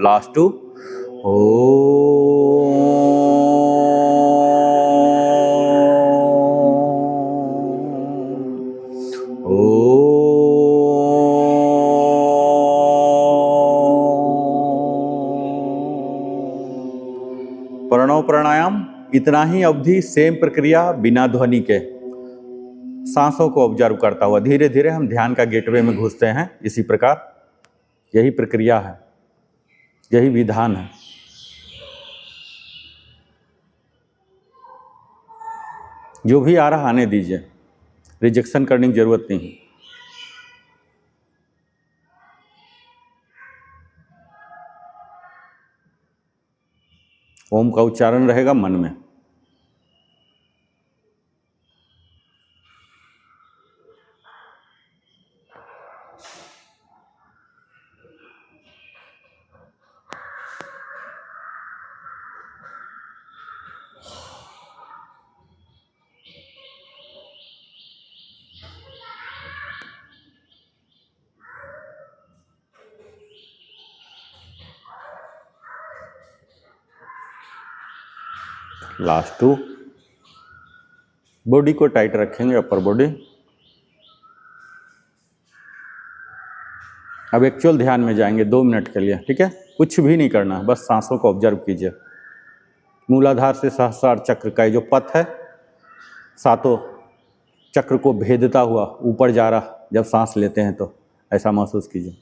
लास्ट टू प्रणव प्राणायाम इतना ही अवधि, सेम प्रक्रिया बिना ध्वनि के, सांसों को ऑब्जर्व करता हुआ धीरे धीरे हम ध्यान का गेटवे में घुसते हैं। इसी प्रकार यही प्रक्रिया है, यही विधान है। जो भी आ रहा आने दीजिए, रिजेक्शन करने की जरूरत नहीं है। ओम का उच्चारण रहेगा मन में। लास्ट 2। बॉडी को टाइट रखेंगे, अपर बॉडी। अब एक्चुअल ध्यान में जाएंगे 2 मिनट के लिए, ठीक है। कुछ भी नहीं करना, बस सांसों को ऑब्जर्व कीजिए। मूलाधार से सहस्रार चक्र का जो पथ है, सातों चक्र को भेदता हुआ ऊपर जा रहा, जब सांस लेते हैं तो ऐसा महसूस कीजिए।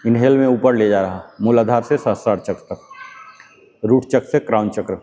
इनहेल में ऊपर ले जा रहा, मूलाधार से सहस्रार चक्र तक, रूट चक्र से क्राउन चक्र।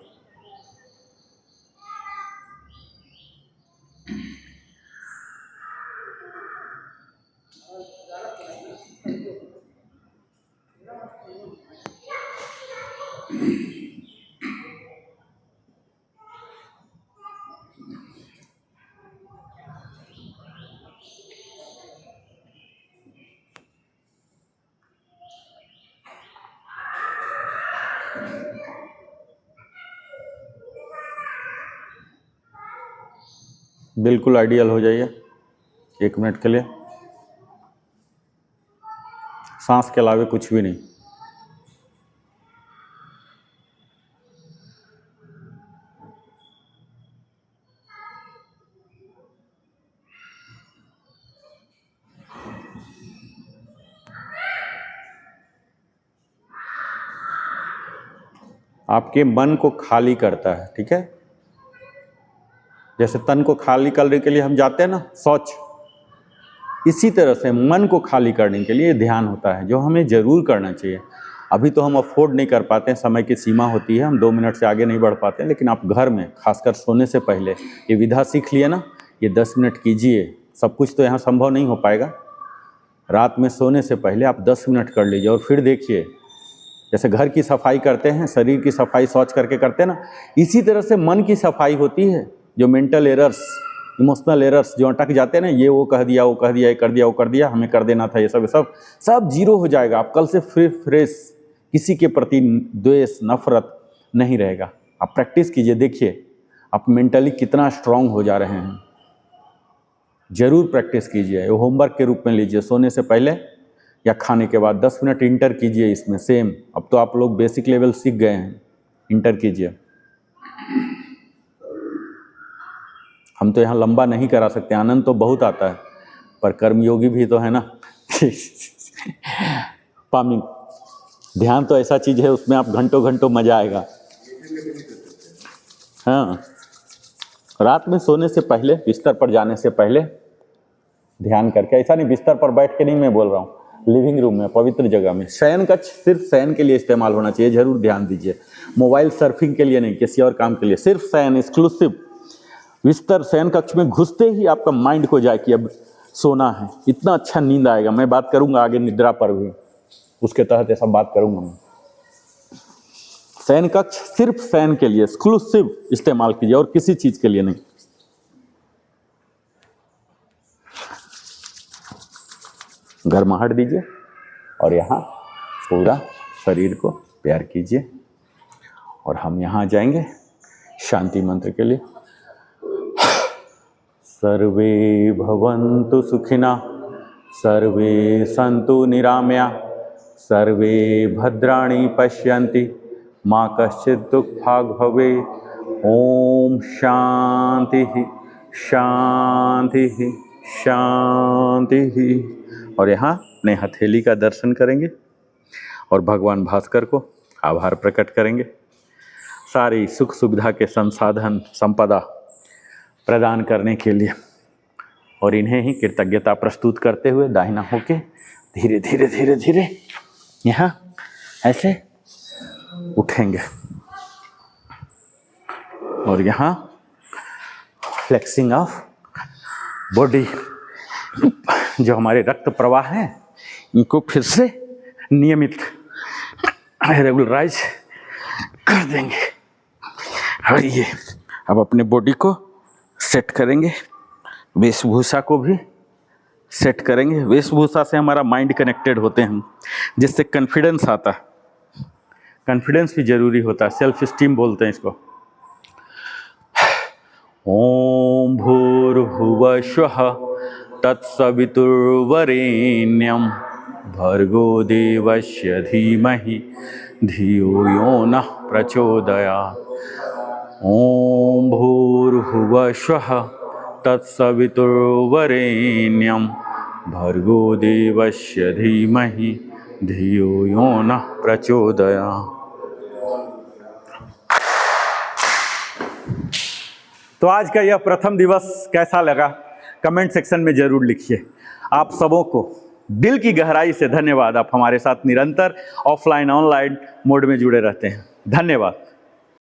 बिल्कुल आइडियल हो जाइए 1 मिनट के लिए। सांस के अलावा कुछ भी नहीं। आपके मन को खाली करता है, ठीक है। जैसे तन को खाली करने के लिए हम जाते हैं ना शौच, इसी तरह से मन को खाली करने के लिए ध्यान होता है, जो हमें जरूर करना चाहिए। अभी तो हम अफोर्ड नहीं कर पाते हैं, समय की सीमा होती है, हम 2 मिनट से आगे नहीं बढ़ पाते हैं। लेकिन आप घर में खासकर सोने से पहले ये विधा सीख लिए ना, ये 10 मिनट कीजिए। सब कुछ तो यहाँ संभव नहीं हो पाएगा। रात में सोने से पहले आप 10 मिनट कर लीजिए और फिर देखिए, जैसे घर की सफाई करते हैं, शरीर की सफाई शौच करके करते हैं ना, इसी तरह से मन की सफाई होती है। जो मेंटल एरर्स, इमोशनल एरर्स जो अटक जाते हैं ना, ये वो कह दिया, वो कह दिया, ये कर दिया, वो कर दिया, हमें कर देना था, ये सब जीरो हो जाएगा। आप कल से फ्रेश, किसी के प्रति द्वेष नफरत नहीं रहेगा। आप प्रैक्टिस कीजिए, देखिए आप मेंटली कितना स्ट्रांग हो जा रहे हैं। जरूर प्रैक्टिस कीजिए, वो होमवर्क के रूप में लीजिए। सोने से पहले या खाने के बाद 10 मिनट इंटर कीजिए इसमें। सेम, अब तो आप लोग बेसिक लेवल सीख गए हैं, इंटर कीजिए। हम तो यहाँ लंबा नहीं करा सकते, आनंद तो बहुत आता है, पर कर्मयोगी भी तो है ना। पामिंग ध्यान तो ऐसा चीज है, उसमें आप घंटों घंटों मजा आएगा। हाँ, रात में सोने से पहले, बिस्तर पर जाने से पहले ध्यान करके, ऐसा नहीं बिस्तर पर बैठ के नहीं मैं बोल रहा हूँ, लिविंग रूम में, पवित्र जगह में। शयन कक्ष सिर्फ शयन के लिए इस्तेमाल होना चाहिए, जरूर ध्यान दीजिए। मोबाइल सर्फिंग के लिए नहीं, किसी और काम के लिए, सिर्फ शयन, एक्सक्लूसिव। बिस्तर शयन कक्ष में घुसते ही आपका माइंड को जाए कि अब सोना है, इतना अच्छा नींद आएगा। मैं बात करूंगा आगे निद्रा पर भी, उसके तहत ऐसा बात करूंगा मैं। शयन कक्ष सिर्फ शयन के लिए एक्सक्लूसिव इस्तेमाल कीजिए, और किसी चीज के लिए नहीं। गर्माहट दीजिए और यहाँ पूरा शरीर को प्यार कीजिए। और हम यहाँ जाएंगे शांति मंत्र के लिए। सर्वे भवन्तु सुखिना, सर्वे सन्तु निरामया, सर्वे भद्राणि पश्यन्ति, माँ कश्चित् दुःखभाग् भवेत्। ओम शांति शांति शांति। और यहाँ अपने हथेली का दर्शन करेंगे और भगवान भास्कर को आभार प्रकट करेंगे, सारी सुख सुविधा के संसाधन संपदा प्रदान करने के लिए। और इन्हें ही कृतज्ञता प्रस्तुत करते हुए दाहिना होके धीरे धीरे धीरे धीरे यहाँ ऐसे उठेंगे। और यहाँ फ्लेक्सिंग ऑफ बॉडी, जो हमारे रक्त प्रवाह हैं इनको फिर से नियमित रेगुलराइज कर देंगे। और ये अब अपने बॉडी को सेट करेंगे, वेशभूषा को भी सेट करेंगे। वेशभूषा से हमारा माइंड कनेक्टेड होते हैं, जिससे कॉन्फिडेंस आता है। कॉन्फिडेंस भी जरूरी होता है, सेल्फ स्टीम बोलते हैं इसको। ओम भूर्भुवः स्वः तत्सवितुर्वरेण्यं भर्गो देवस्य धीमहि धियो यो नः प्रचोदयात्। ओम भूर्भुवस्वः तत्सवितुर्वरेण्यं भर्गो देवस्य धीमहि धियो यो नः प्रचोदयात्। तो आज का यह प्रथम दिवस कैसा लगा कमेंट सेक्शन में ज़रूर लिखिए। आप सबों को दिल की गहराई से धन्यवाद। आप हमारे साथ निरंतर ऑफलाइन ऑनलाइन मोड में जुड़े रहते हैं। धन्यवाद।